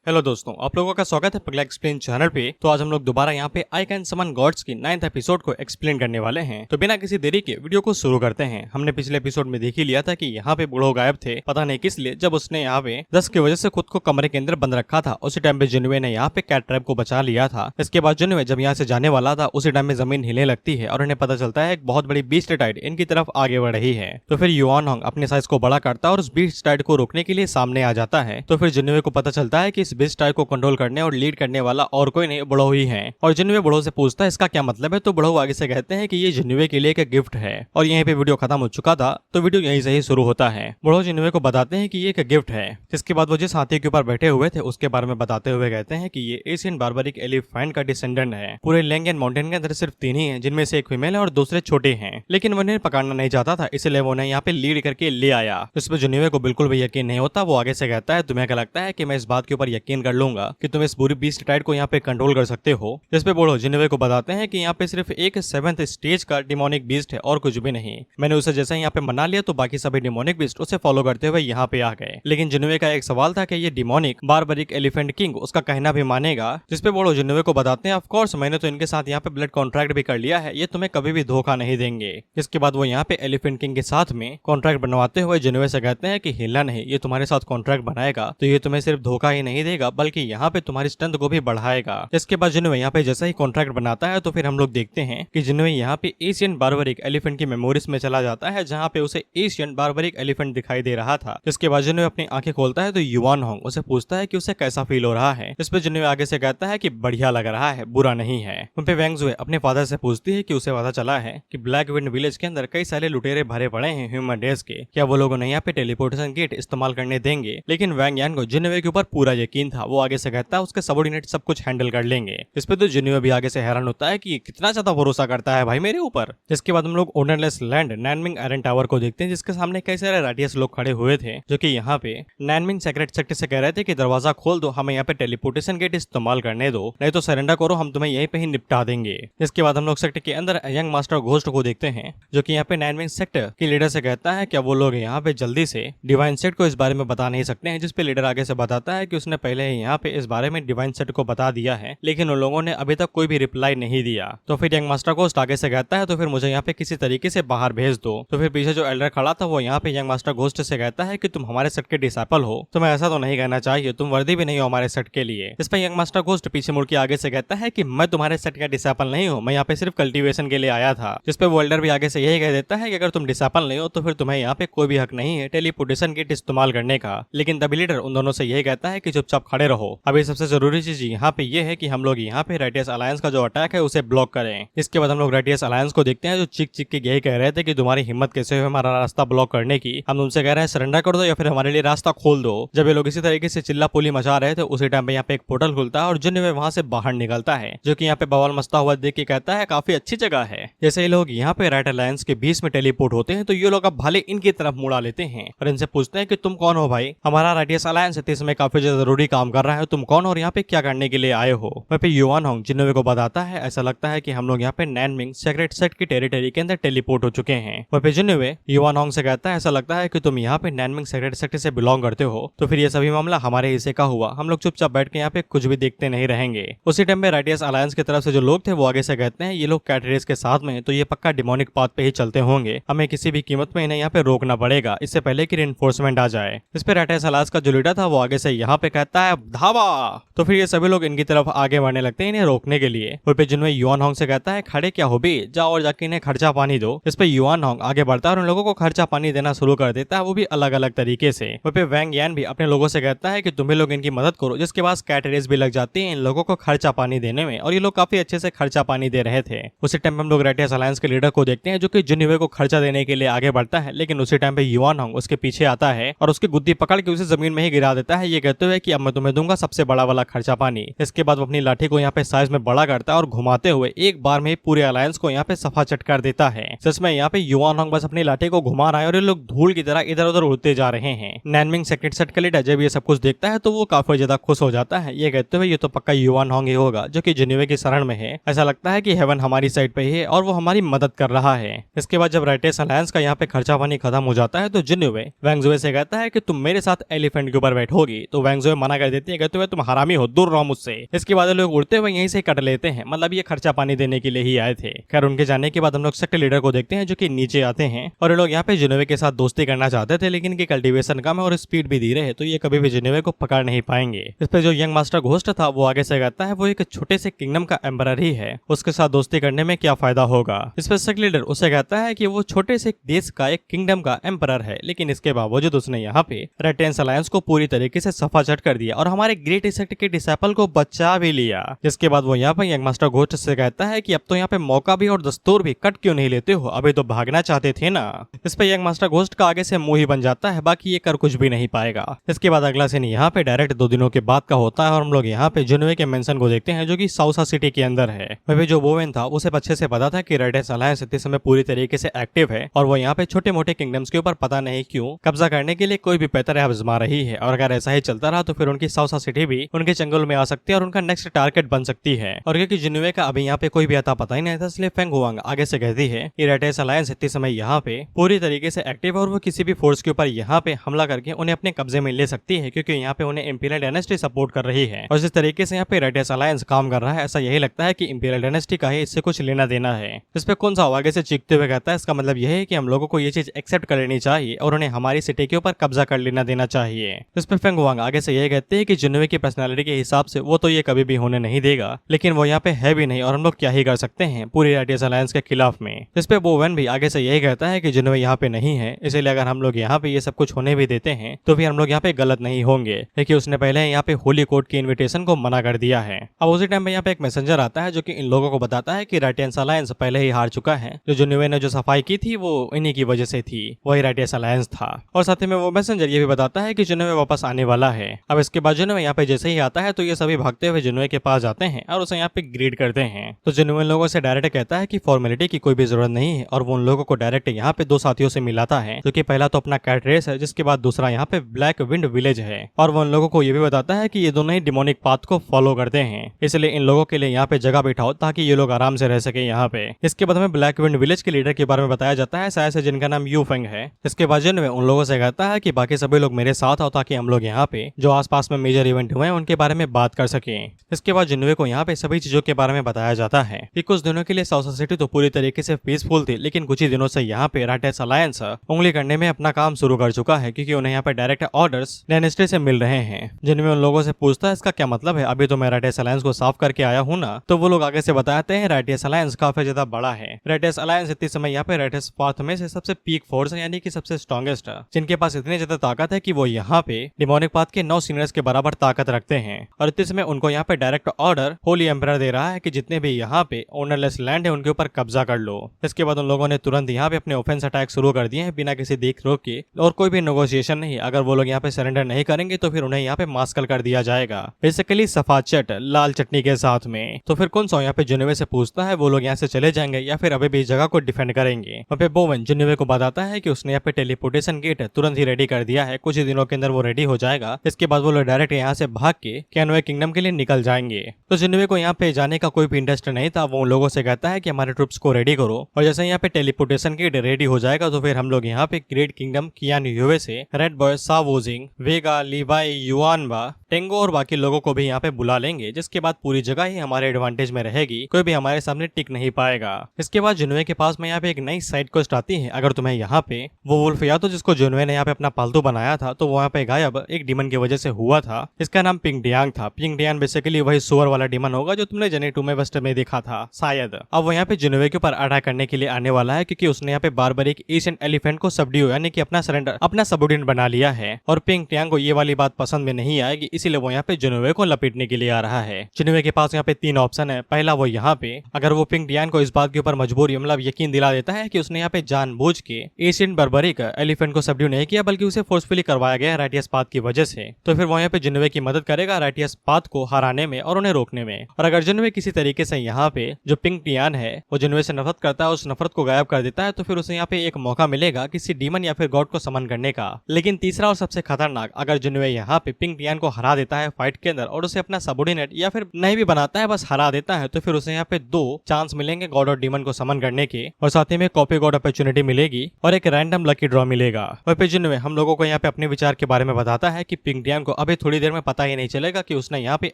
Hello दोस्तों, आप लोगों का स्वागत है पगला एक्सप्लेन चैनल पे। तो आज हम लोग दोबारा यहाँ पे आई कैन समन गॉड्स की 9th एपिसोड को एक्सप्लेन करने वाले हैं। तो बिना किसी देरी के वीडियो को शुरू करते हैं। हमने पिछले एपिसोड में देख ही लिया था कि यहाँ पे बूढ़ो गायब थे, पता नहीं किस लिए। जब उसने यहाँ पे दस्त की वजह से खुद को कमरे के अंदर बंद रखा था, उसी टाइम पे जिनवे ने यहाँ पे कैट ट्रैप को बचा लिया था। इसके बाद जिनवे जब यहाँ से जाने वाला था, उसी टाइम में जमीन हिलने लगती है और उन्हें पता चलता है एक बहुत बड़ी बीस्ट टाइड इनकी तरफ आगे बढ़ रही है। तो फिर युआन होंग अपने साइज को बड़ा करता है और उस बीस्ट टाइड को रोकने के लिए सामने आ जाता है। तो फिर जिनवे को पता चलता है कि इस बीस्ट टाइड को कंट्रोल करने और लीड करने वाला और कोई नहीं, बुढ़ो ही है। और जिनवे बुढ़ो से पूछता है इसका क्या मतलब है। तो बुढ़ो आगे से कहते हैं कि ये जिनवे के लिए एक गिफ्ट है। और यहीं पे वीडियो खत्म हो चुका था, तो वीडियो यहीं से ही शुरू होता है। बुढ़ो जिनवे को बताते हैं कि ये एक गिफ्ट है। इसके बाद वो जिस हाथी के ऊपर बैठे हुए थे उसके बारे में बताते हुए कहते हैं कि ये एशियन बार्बरिक एलिफेंट का डिसेंडेंट है। पूरे लेंगेन माउंटेन के अंदर सिर्फ 3 ही हैं, जिनमें से एक फीमेल है और दूसरे छोटे हैं। लेकिन वो उन्हें पकड़ना नहीं चाहता था, इसलिए वो उन्हें यहाँ पे लीड करके ले आया। इस पर जिनवे को बिल्कुल भी यकीन नहीं होता। वो आगे से कहता है तुम्हें क्या लगता है कि मैं इस बात के ऊपर यकीन कर लूंगा कि तुम इस पूरी बीस्ट टाइड को यहाँ पे कंट्रोल कर सकते हो। जिस पे बूढ़ो जिनवे को बताते हैं कि यहाँ पे सिर्फ एक 7th स्टेज का डिमोनिक बीस्ट है और कुछ भी नहीं। मैंने उसे जैसे यहाँ पे मना लिया तो बाकी सभी डिमोनिक बीस्ट उसे फॉलो करते हुए यहाँ पे आ गए। लेकिन जिनवे का एक सवाल था कि ये डिमोनिक बार्बरिक एलिफेंट किंग उसका कहना भी मानेगा। जिस पे बूढ़ो जिनवे को बताते हैं ऑफ कोर्स मैंने तो इनके साथ यहाँ पे ब्लड कॉन्ट्रैक्ट भी कर लिया है, ये तुम्हें कभी भी धोखा नहीं देंगे। इसके बाद वो यहाँ पे एलिफेंट किंग के साथ में कॉन्ट्रैक्ट बनवाते हुए जिनवे से कहते हैं कि हिलना नहीं, ये तुम्हारे साथ कॉन्ट्रैक्ट बनाएगा तो ये तुम्हें सिर्फ धोखा ही नहीं देगा बल्कि यहाँ पे तुम्हारी स्ट्रेंथ को भी बढ़ाएगा। इसके बाद जिनवे यहाँ पे जैसा ही कॉन्ट्रैक्ट बनाता है तो फिर हम लोग देखते हैं कि जिनवे यहाँ पे एशियन बार्बरिक एलिफेंट की मेमोरीज में चला जाता है, जहाँ पे उसे एशियन बार्बरिक एलिफेंट दिखाई दे रहा था। इसके बाद जिनवे अपनी आंखें खोलता है तो युआन होंग उसे पूछता है कि उसे कैसा फील हो रहा है। इस पे जिनवे आगे से कहता है कि बढ़िया लग रहा है, बुरा नहीं है। उन पे वेंगजुए अपने फादर से पूछती है कि उसे पता चला है कि ब्लैक विंड विलेज के अंदर कई सारे लुटेरे भरे पड़े हैं ह्यूमन रेस के, क्या वो लोग उन्हें यहाँ पे टेलीपोर्टेशन गेट इस्तेमाल करने देंगे। लेकिन वैंग यान को जिनवे के ऊपर पूरा यकीन था। वो आगे से कहता है उसके सबऑर्डिनेट सब कुछ हैंडल कर लेंगे। इस पे तो जिनवे भी आगे से हैरान होता है कि कितना ज्यादा भरोसा करता है भाई मेरे ऊपर। जिसके बाद हम लोग ओनरलेस लैंड नैनमिंग आयरन टावर को देखते हैं, जिसके सामने कई सारे राटियस लोग खड़े हुए थे, जो कि यहाँ पे नैनमिंग सेक्रेट सेक्टर से कह रहे थे कि दरवाजा खोल दो, हमें यहाँ पे टेलीपोर्टेशन गेट इस्तेमाल करने दो, नहीं तो सरेंडर करो, हम तुम्हें यहीं पे ही निपटा देंगे। इसके बाद हम लोग सेक्टर के अंदर यंग मास्टर घोस्ट को देखते हैं, जो कि यहाँ पे नैनमिंग सेक्टर के लीडर से कहता है क्या वो लोग यहाँ पे जल्दी से डिवाइन सेट को इस बारे में बता नहीं सकते हैं। जिसपे लीडर आगे से बताता है कि उसने पहले यहाँ पे इस बारे में डिवाइन सेट को बता दिया है, लेकिन उन लोगों ने अभी तक कोई भी रिप्लाई नहीं दिया। तो फिर यंग मास्टर घोस्ट आगे से कहता है तो फिर मुझे यहाँ पे किसी तरीके से बाहर भेज दो। तो फिर पीछे जो एल्डर खड़ा था वो यहाँ पे यंग मास्टर घोस्ट से कहता है कि तुम हमारे सेट के डिसाइपल हो, तुम्हें ऐसा तो नहीं कहना चाहिए, तुम वर्दी भी नहीं हो हमारे सेट के लिए। इस पर यंग मास्टर घोस्ट पीछे मुड़ के आगे से कहता है कि मैं तुम्हारे सेट का डिसाइपल नहीं हूँ, मैं यहाँ पे सिर्फ कल्टीवेशन के लिए आया था। जिसपे वो एल्डर भी आगे से यही कह देता है कि अगर तुम डिसाइपल नहीं हो तो फिर तुम्हें यहाँ पे कोई भी हक नहीं है टेलीपोर्टेशन गेट इस्तेमाल करने का। लेकिन तभी लीडर उन दोनों से यही कहता है कि चुपचाप खड़े रहो। अभी सबसे जरूरी चीज यहाँ पे ये है कि हम लोग यहाँ पे राइटियस अलायंस का जो अटैक है उसे ब्लॉक करें। इसके बाद हम लोग राइटियस अलायंस को देखते हैं, जो चिक चिक के यही कह रहे थे कि तुम्हारी हिम्मत कैसे हुई हमारा रास्ता ब्लॉक करने की, हम तुमसे कह रहे हैं सरेंडर कर दो या फिर हमारे लिए रास्ता खोल दो। जब ये लोग इसी तरीके से चिल्ला पुली मचा रहे थे उसी टाइम पे यहाँ पे एक पोर्टल खुलता है और जिनवे वहां से बाहर निकलता है, जो कि यहाँ पे बवाल मचता हुआ देख के कहता है काफी अच्छी जगह है। जैसे ये लोग यहाँ पे राइट अलायंस के बीच में टेलीपोर्ट होते हैं तो ये लोग अब भाले इनकी तरफ मुड़ा लेते हैं और इनसे पूछते हैं कि तुम कौन हो भाई, हमारा राइटियस अलायंस इसमें काफी ज्यादा जरूरी काम कर रहा है, तुम कौन और यहाँ पे क्या करने के लिए आए हो। वहाँ पे युआन होंग जिनवे को बताता है ऐसा लगता है कि हम लोग यहाँ पे नैनमिंग सेक्रेट सेट की टेरिटरी के अंदर टेलीपोर्ट हो चुके हैं। वहाँ पे जिनवे युआन होंग से कहता है ऐसा लगता है कि तुम यहाँ पे नैनमिंग सेक्रेट सेक्टर से बिलोंग करते हो, तो फिर ये सभी मामला हमारे हिस्से का हुआ, हम लोग चुपचाप बैठ के यहाँ पे कुछ भी देखते नहीं रहेंगे। उसी टाइम में राइटियस अलायंस की तरफ से जो लोग थे वो आगे से कहते हैं ये लोग कैट रेस के साथ में तो ये पक्का डिमोनिक पाथ पे ही चलते होंगे, हमें किसी भी कीमत में इन्हें यहाँ पे रोकना पड़ेगा इससे पहले कि रिइंफोर्समेंट आ जाए। इस पे राइटियस अलायंस का जो लीडर था वो आगे से यहाँ पे कहता है धावा। तो फिर ये सभी लोग इनकी तरफ आगे बढ़ने लगते हैं इन्हें रोकने के लिए। वहीं पे जिनमें युआन होंग से कहता है खड़े क्या हो भी, जाओ और जाके इन्हें खर्चा पानी दो। इस पे युआन होंग आगे बढ़ता है और उन लोगों को खर्चा पानी देना शुरू कर देता है, वो भी अलग अलग तरीके से। वहीं पे वैंग यान भी अपने लोगों से कहता है कि तुम्हें लोग इनकी मदद करो, जिसके बाद कैट रेस भी लग जाती है इन लोगों को खर्चा पानी देने में, और ये लोग काफी अच्छे से खर्चा पानी दे रहे थे। उसी टाइम हम लोग राइटियस अलायंस के लीडर को देखते हैं जो कि जिनवे को खर्चा देने के लिए आगे बढ़ता है, लेकिन उसी टाइम पे युआन होंग उसके पीछे आता है और उसकी गुद्दी पकड़ के उसे जमीन में ही गिरा देता है, ये कहते हुए कि अब मैं तुम्हें दूंगा सबसे बड़ा वाला खर्चा पानी। इसके बाद वो अपनी लाठी को यहाँ पे साइज में बड़ा करता है और घुमाते हुए एक बार में पूरे अलायंस को यहाँ पे सफा चट कर देता है। सच में यहाँ पे युआन होंग बस अपनी लाठी को घुमा रहा है और ये लोग धूल की तरह इधर उधर उड़ते जा रहे हैं। नैनमिंग सेक्रेट सेट का लीडर जब ये सब कुछ देखता है तो वो काफी ज्यादा खुश हो जाता है, ये कहते हुए ये तो पक्का युआन होंग ही होगा जो कि जिनवे की शरण में है, ऐसा लगता है कि हेवन हमारी साइड पे ही है और वो हमारी मदद कर रहा है। इसके बाद जब राइटियस अलायंस का यहाँ पे खर्चा पानी खत्म हो जाता है तो जिनवे वेंगजुए से कहता है कि तुम मेरे साथ एलिफेंट के ऊपर बैठोगी, तो वेंगजुए मना मना कर देती है, कहते हुए तुम हरामी हो, दूर रहो मुझसे। इसके बाद लोग उड़ते हुए यहीं से कट लेते हैं, मतलब ये खर्चा पानी देने के लिए ही आए थे। खैर उनके जाने के बाद हम लोग सेक्ट लीडर को देखते हैं जो कि नीचे आते हैं और ये लोग यहाँ पे जिनोवे के साथ दोस्ती करना चाहते थे, लेकिन इनकी कल्टीवेशन कम है और स्पीड भी धीरे है, तो ये कभी भी जिनोवे को पकड़ नहीं पाएंगे। इस पे जो यंग मास्टर घोस्ट था वो आगे से कहता है वो एक छोटे से किंगडम का एम्परर ही है, उसके साथ दोस्ती करने में क्या फायदा होगा। इस पे सेक्ट लीडर उसे कहता है कि वो छोटे से देश का एक किंगडम का एम्परर है, लेकिन इसके बावजूद उसने यहाँ पे रेड टेंस अलायंस को पूरी तरीके से सफाचट कर दिया और हमारे ग्रेट इसेक्ट के डिसाइपल को बचा भी लिया। जिसके बाद वो यहाँ पे यंग मास्टर घोस्ट से कहता है कि अब तो यहाँ पे मौका भी और दस्तूर भी कट क्यों नहीं लेते हो, अभी तो भागना चाहते थे ना। इस पे यंग मास्टर घोस्ट का आगे से मुंह ही बन जाता है, बाकी ये कर कुछ भी नहीं पाएगा। इसके बाद अगला सीन यहाँ पे डायरेक्ट 2 दिनों के बाद का होता है और हम लोग यहाँ पे जिनोवे के मेंशन को देखते हैं जो कि साउसा सिटी के अंदर है। वही जो बोवेन था उसे अच्छे से पता था कि रेड टेंस अलायंस इस समय पूरी तरीके से एक्टिव है और वो यहाँ पे छोटे मोटे किंगडम्स के ऊपर पता नहीं क्यों कब्जा करने के लिए कोई भी पैतरा आजमा रही है, और अगर ऐसा ही चलता रहा तो फिर उनकी साउसा सिटी भी उनके चंगुल में आ सकती है और उनका नेक्स्ट टारगेट बन सकती है। और क्योंकि जिनोवे का अभी यहाँ पे कोई भी आता पता ही नहीं था, इसलिए फेंग हुआंग आगे से कहती है कि रेड टेंस अलायंस इतने समय यहाँ पे पूरी तरीके से एक्टिव है और वो किसी भी फोर्स के ऊपर यहाँ पे हमला करके उन्हें अपने कब्जे में ले सकती है, क्योंकि यहाँ पे उन्हें इंपीरियल डायनेस्टी सपोर्ट कर रही है। और जिस तरीके से यहाँ पे रेड टेंस अलायंस काम कर रहा है, ऐसा यही लगता है कि इंपीरियल डायनेस्टी का ही इससे कुछ लेना देना है। इस पे कौन सा आगे से चीखते हुए कहता है इसका मतलब यह है कि हम लोगों को ये चीज एक्सेप्ट कर लेनी चाहिए और उन्हें हमारी सिटी के ऊपर कब्जा कर लेना देना चाहिए। इस पे फेंग हुआंग आगे से यही कहते हैं कि जिनोवे की पर्सनालिटी के हिसाब से वो तो ये कभी भी होने नहीं देगा, लेकिन वो यहाँ पे है भी नहीं और हम लोग क्या ही कर सकते हैं पूरी रेड टेंस अलायंस के खिलाफ में। इस पे बोवेन भी आगे से यही कहता है कि जिनोवे यहाँ पे नहीं है, इसलिए अगर हम लोग यहाँ पे ये सब कुछ होने भी देते हैं तो फिर हम लोग यहाँ पे गलत नहीं होंगे, लेकिन उसने पहले यहाँ पे होली कोर्ट की इन्विटेशन को मना कर दिया है। अब उसी टाइम पे यहाँ पे एक मैसेंजर आता है जो कि इन लोगों को बताता है कि रेड टेंस अलायंस पहले ही हार चुका है, जो जिनोवे ने जो सफाई की थी वो इन्हीं की वजह से थी, वही रेड टेंस अलायंस था। और साथ ही में वो मैसेंजर ये भी बताता है कि जिनोवे वापस आने वाला है। अब इसके बाद जिनोवे यहाँ पे जैसे ही आता है तो ये सभी भागते हुए जिनोवे के पास जाते हैं और उसे यहाँ पे ग्रीट करते हैं। तो जिनोवे लोगों से डायरेक्ट कहता है कि फॉर्मेलिटी की कोई भी जरूरत नहीं है और वो उन लोगों को डायरेक्ट यहाँ पे 2 साथियों से मिलाता है, जो कि पहला तो अपना कैट रेस है, जिसके बाद दूसरा यहाँ पे ब्लैक विंड विलेज है। और वो उन लोगों को ये भी बताता है कि ये दोनों ही डिमोनिक पाथ को फॉलो करते हैं, इसलिए इन लोगों के लिए यहाँ पे जगह बिठाओ ताकि ये लोग आराम से रह सके यहाँ पे। इसके बाद हमें ब्लैक विंड विलेज के लीडर के बारे में बताया जाता है, शायद से जिनका नाम यू फेंग है। इसके बाद जिनोवे उन लोगों से कहता है कि बाकी सभी लोग मेरे साथ आओ ताकि हम लोग यहाँ पे जो आसपास में मेजर इवेंट हुए हैं उनके बारे में बात कर सके। इसके बाद जिनोवे को यहाँ पे सभी चीजों के बारे में बताया जाता है कि कुछ दिनों के लिए साउसा सिटी तो पूरी तरीके से पीसफुल थी, लेकिन कुछ ही दिनों से यहाँ पे रेड टेंस अलायंस उंगली करने में अपना काम शुरू कर चुका है, क्योंकि उन्हें यहाँ पे डायरेक्ट ऑर्डर्स डायनेस्टी से मिल रहे हैं। जिनमें उन लोगों से पूछता है इसका क्या मतलब है, अभी तो मैं रेड टेंस अलायंस को साफ करके आया हूँ ना। तो वो लोग आगे से बताते हैं रेड टेंस अलायंस काफी ज्यादा बड़ा है। रेड टेंस अलायंस इतने समय यहाँ पे रेड टेंस पाथ में से सबसे पीक फोर्स है, यानी कि सबसे स्ट्रॉन्गेस्ट, जिनके पास इतनी ज्यादा ताकत है कि वो यहाँ पे डिमोनिक पाथ के 9 सीनियर्स के बराबर ताकत रखते हैं। और इतने समय उनको यहाँ पे डायरेक्ट ऑर्डर होली एम्परर दे रहा है कि जितने भी यहाँ पे ओनरलेस लैंड है उनके ऊपर कब्जा कर लो। इसके बाद उन लोगों ने तुरंत यहाँ पे अपने ऑफेंस अटैक शुरू कर दिए हैं बिना किसी देख रोक के, और कोई भी नेगोशिएशन नहीं। अगर वो लोग यहाँ पे सरेंडर नहीं करेंगे तो फिर उन्हें यहाँ पे मास्कल कर दिया जाएगा, बेसिकली सफाचट लाल चटनी के साथ में। तो फिर कौन सा यहाँ पे जिनोवे से पूछता है वो लोग यहाँ से चले जाएंगे या फिर अभी भी इस जगह को डिफेंड करेंगे। वहाँ पे बोवेन जिनोवे को बताता है कि उसने यहाँ पे टेलीपोर्टेशन गेट तुरंत ही रेडी कर दिया है, कुछ ही दिनों के अंदर वो रेडी हो जाएगा। इसके बाद वो लोग डायरेक्ट यहाँ से भाग के कैनवे किंगडम के लिए निकल जाएंगे। तो जिनोवे को यहाँ पे जाने का कोई भी इंटरेस्ट नहीं था, वो उन लोगों से कहता है कि हमारे ट्रूप्स को रेडी करो, और जैसे यहाँ पे टेलीपोर्टेशन गेट रेडी हो जाएगा तो फिर हम लोग यहाँ पे ग्रेट किंगडम कियान यूवे से रेड बॉय सा वोजिंग वेगा लीवाई युआनबा टेंगो और बाकी लोगों को भी यहाँ पे बुला लेंगे, जिसके बाद पूरी जगह ही हमारे एडवांटेज में रहेगी, कोई भी हमारे सामने टिक नहीं पाएगा। इसके बाद जिनोवे के पास में यहाँ पे एक नई साइड क्वेस्ट आती है। अगर तुम्हें यहाँ पे वो वुल्फ या तो जिसको जिनोवे ने यहाँ पे अपना पालतू बनाया था तो वो यहाँ पे गायब एक डीमन की वजह से हुआ था, इसका नाम पिंग डियांग था। पिंग डियांग बेसिकली वही सुअर वाला डीमन होगा जो तुमने जेनी 2 में वेस्ट में देखा था शायद। अब वो यहाँ पे जिनोवे के ऊपर अटैक करने के लिए आने वाला है, क्योंकि उसने यहाँ पे बार बार एक एशियन एलिफेंट को सबड्यू यानी कि अपना सरेंडर अपना सबऑर्डिनेट बना लिया है, और पिंग डियांग को ये वाली बात पसंद में नहीं आएगी, इसीलिए वो यहाँ पे जिनोवे को लपेटने के लिए आ रहा है। जिनोवे के पास यहाँ पे 3 ऑप्शन है। पहला वो यहाँ पे अगर वो पिंग डियांग को इस बात के ऊपर मजबूरी मतलब यकीन दिला देता है कि उसने यहाँ पे जानबूझ के एशियन बर्बरिक एलिफेंट को सबड्यू नहीं किया बल्कि उसे फोर्सफुली करवाया गया रेड टेंस पाथ की वजह से, तो फिर वो यहाँ पे जिनोवे की मदद करेगा रेड टेंस पाथ को हराने में और उन्हें रोकने में। और अगर जिनोवे किसी तरीके से यहाँ पे जो पिंग डियांग है वो जिनोवे से नफरत करता है, उस नफरत को गायब कर देता है, तो फिर उसे यहाँ पे एक मौका मिलेगा किसी डीमन या फिर गॉड को समन करने का। लेकिन तीसरा और सबसे खतरनाक, अगर जिनोवे यहाँ पे पिंग डियांग को हरा देता है फाइट के अंदर और उसे अपना सबऑर्डिनेट या फिर नहीं भी बनाता है बस हरा देता है, तो फिर उसे यहाँ पे 2 चांस मिलेंगे गॉड और डीमन को समन करने के, और साथ ही में कॉपी गॉड अपॉर्चुनिटी मिलेगी और एक रैंडम लकी ड्रॉ मिलेगा। वहीं पे जिनोवे हम लोगों को यहाँ पे अपने विचार के बारे में बताता है कि पिंग डियांग को अभी थोड़ी देर में पता ही नहीं चलेगा कि उसने यहाँ पे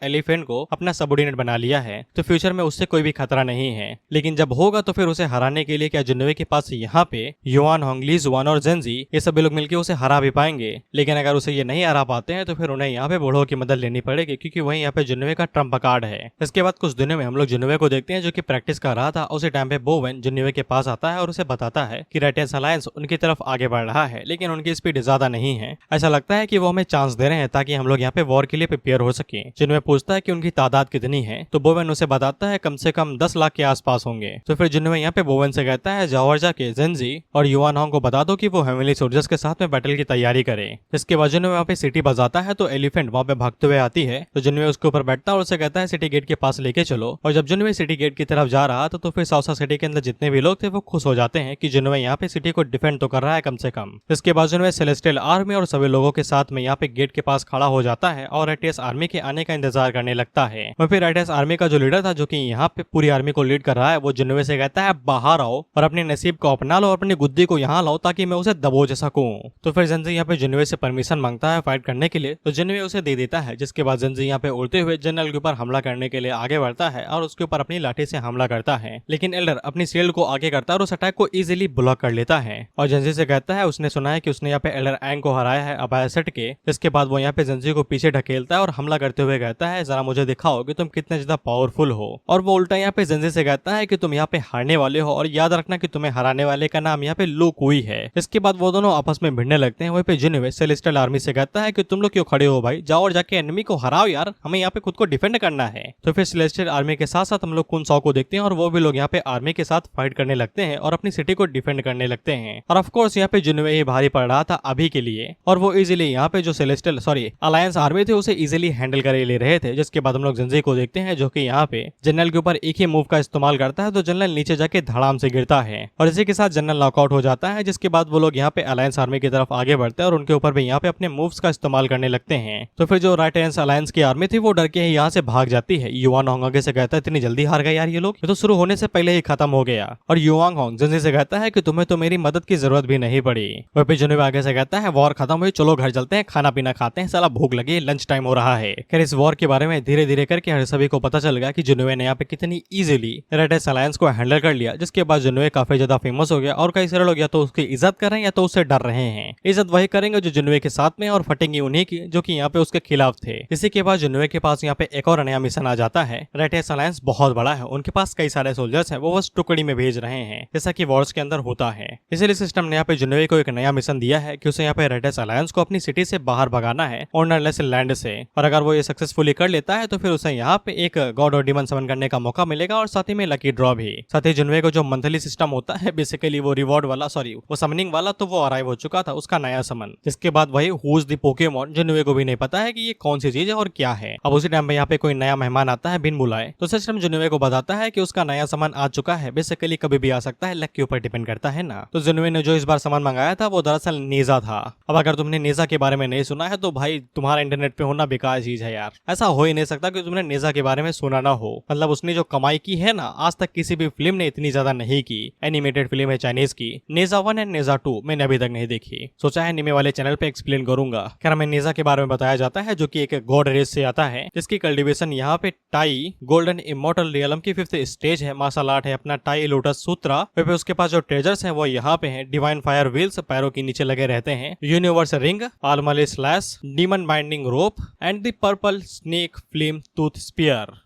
एलिफेंट को अपना सबऑर्डिनेट बना लिया है, तो फ्यूचर में उससे कोई भी खतरा नहीं है। लेकिन जब होगा तो फिर उसे हराने के लिए क्या जुनवे के पास यहाँ पे युआन होंग, ली जुआन और जेंजी ये सभी लोग मिलकर उसे हरा भी पाएंगे। लेकिन अगर उसे ये नहीं हरा पाते हैं तो फिर उन्हें यहाँ पे बूढ़ों की मदद लेनी पड़ेगी, क्योंकि वही यहाँ पे जुनवे का ट्रम्प कार्ड है। इसके बाद कुछ दिनों में हम लोग जुनवे को देखते हैं जो कि प्रैक्टिस कर रहा था। उसी टाइम पे बोवेन जुनवे के पास आता है और उसे बताता है कि रेटेंस अलायंस उनकी तरफ आगे बढ़ रहा है, लेकिन उनकी स्पीड ज्यादा नहीं है। ऐसा लगता है कि वो हमें चांस दे रहे हैं ताकि हम लोग यहाँ पे वॉर के लिए प्रिपेयर हो सके। जुनवे पूछता है कि उनकी तादाद कितनी है, तो बोवेन उसे बताता है कम से कम 10 लाख के आसपास होंगे। तो फिर जुनवे यहाँ पे बोवेन से कहता है जाओ और जाके जेंजी और युआन होंग को बता दो कि वो हेवनली सोल्जर्स के साथ में बैटल की तैयारी करे। इसके बाद जुनवे वहाँ पे सिटी बजाता है तो एलिफेंट वहाँ पे भागते हुए आती है। तो जुनवे उसके ऊपर बैठता है और उसे कहता है सिटी गेट के पास लेके चलो। और जब जुनवे सिटी गेट की तरफ जा रहा था तो फिर साउसा सिटी के अंदर जितने भी लोग थे वो खुश हो जाते हैं कि जुनवे यहाँ पे सिटी को डिफेंड तो कर रहा है कम से कम। इसके बाद जुनवे सेलेस्टियल आर्मी और सभी लोगों के साथ में यहाँ पे गेट के पास खड़ा हो जाता है और रेटियस आर्मी के आने का इंतजार करने लगता है। और फिर रेटियस आर्मी का जो लीडर था जो कि यहाँ पे पूरी आर्मी को लीड कर रहा है, वो जुनवे से कहता है बाहर आओ और अपने नसीब को अपना लो और अपनी गुद्दी को यहाँ लाओ ताकि मैं उसे दबोच सकूं। तो फिर जेंजी यहाँ पे जुनवे से परमिशन मांगता है फाइट करने के लिए, तो जुनवे उसे दे देता है। जिसके बाद जेंजी यहाँ पे उड़ते हुए जनरल के ऊपर हमला करने के लिए आगे बढ़ता है और उसके ऊपर अपनी लाठी से हमला करता है। लेकिन एल्डर अपनी शील्ड को आगे करता है और उस अटैक को इजीली ब्लॉक कर लेता है। और जेंजी से कहता है उसने सुना है कि उसने यहाँ पे एल्डर एंग को हराया है अबायासेट के। इसके बाद वो यहाँ पे जेंजी को पीछे ढकेलता है और हमला करते हुए कहता है जरा मुझे दिखाओ कि तुम कितने ज्यादा पावरफुल हो। और वो उल्टा यहाँ पे जेंजी से कहता है कि तुम यहाँ पे हारने वाले हो और याद रखना कि तुम्हें हराने वाले का नाम यहाँ पे लू कुई है। इसके बाद वो दोनों आपस में भिड़ने लगते हैं। वहीं पे जुनवे सेलेस्टियल आर्मी से कहता है कि तुम लोग क्यों खड़े हो भाई, जाओ और जाके एनिमी को हराओ यार, हमें यहाँ पे खुद को डिफेंड करना है। तो फिर सेलेस्टियल आर्मी के साथ साथ हम लोग कुन साओ को देखते हैं और वो भी लोग यहाँ पे आर्मी के साथ फाइट करने लगते हैं और अपनी सिटी को डिफेंड करने लगते हैं। और ऑफ कोर्स यहाँ पे जुनवे ही भारी पड़ रहा था अभी के लिए और वो इजीली यहाँ पे जो सेलेस्टियल अलायंस आर्मी थे उसे इजीली हैंडल कर ले रहे थे। जिसके बाद हम लोग जेंजी को देखते हैं जो कि यहाँ पे जनरल के ऊपर एक ही मूव का इस्तेमाल करता है, तो जनरल नीचे जाके धड़ाम से गिरता है और इसी के साथ जनरल नॉकआउट हो जाता है। जिसके बाद वो लोग यहाँ पे अलायंस आर्मी की तरफ आगे बढ़ते हैं और उनके ऊपर भी यहाँ पे अपने मूव्स का इस्तेमाल करने लगते हैं। तो फिर जो राइटेंस अलायंस की आर्मी थी वो डर के यहाँ से भाग जाती है। युआन होंग आगे से कहता है इतनी जल्दी हार गए यार ये लोग, ये तो शुरू होने से पहले ही खत्म हो गया। और युआन होंग जेंजी से कहता है कि तुम्हें तो मेरी मदद की जरूरत भी नहीं पड़ी। वह पे जुनवे आगे से कहता है वॉर खत्म हुई, चलो घर चलते हैं, खाना पीना खाते हैं, साला भूख लगी, लंच टाइम हो रहा है। खैर इस वॉर के बारे में धीरे धीरे करके हर सभी को पता चल गया कि जुनवे ने यहाँ पे कितनी इजीली रेटेंस अलायंस को हैंडल कर लिया। जिसके बाद जुनवे काफी ज्यादा फेमस हो गया और कई सारे लोग या तो उसकी इज्जत कर रहे हैं या तो उससे डर रहे हैं। इज्जत वही करेंगे जो जुनवे के साथ में और फटेंगी उन्हीं की जो कि यहाँ पे उसके खिलाफ थे। इसी के बाद जुनवे के पास यहाँ पे एक और नया मिशन आ जाता है। रेटेंस अलायंस बहुत बड़ा है, उनके पास कई सारे सोल्जर्स हैं, वो बस टुकड़ी में भेज रहे हैं जैसा कि वॉर्स के अंदर होता है। इसीलिए सिस्टम ने यहाँ पे जुनवे को एक नया मिशन दिया है कि उसे यहाँ पे रेटेंस अलायंस को अपनी सिटी से बाहर भगाना है ऑनरलेस लैंड से। और अगर वो ये सक्सेसफुली कर लेता है तो फिर उसे यहाँ पे एक गॉड और डीमन समन करने का मौका मिलेगा और साथ ही में लकी ड्रॉ भी। साथ ही जुनवे को जो मंथली सिस्टम होता है बेसिकली वो रिवॉर्ड वाला वो समनिंग वाला तो वो अराइव हो चुका था, उसका नया समन। जिसके बाद वही हुज द पोकेमॉन जुनवे को भी नहीं पता है कि ये कौन सी चीज है और क्या है। अब उसी टाइम पे यहाँ पे कोई नया मेहमान आता है बिन बुलाए, तो सिस्टम जुनवे को बताता है कि उसका नया सामान आ चुका है। बेसिकली कभी भी आ सकता है, लक के ऊपर डिपेंड करता है ना। तो जुनवे ने जो इस बार सामान मंगाया था वो दरअसल नेजा था। अब अगर तुमने नेजा के बारे में नहीं सुना है तो भाई तुम्हारा इंटरनेट पे होना बेकार चीज है यार। ऐसा हो ही नहीं सकता कि तुमने नेजा के बारे में सुना ना हो। मतलब उसने जो कमाई की है ना आज तक किसी भी फिल्म ने इतनी ज्यादा नहीं की। एनिमेटेड फिल्म है चाइनीज की, नेजा 1 एंड नेजा 2 मैंने अभी तक नहीं देखी, सोचा है एनिमे वाले चैनल पे एक्सप्लेन करूंगा। खैर में नेजा के बारे में बताया जाता है जो कि एक गॉड रेस से आता है जिसकी कल्टीवेशन यहाँ पे टाई गोल्डन इमोर्टल रियलम की 5th स्टेज है। मार्शल आर्ट है अपना टाई लोटस सूत्रा। फिर उसके पास जो ट्रेजर्स हैं वो यहाँ पे हैं। डिवाइन फायर व्हील्स पैरों के नीचे लगे रहते हैं, यूनिवर्स रिंग, आलमली slash, demon binding rope and the purple snake flame tooth spear.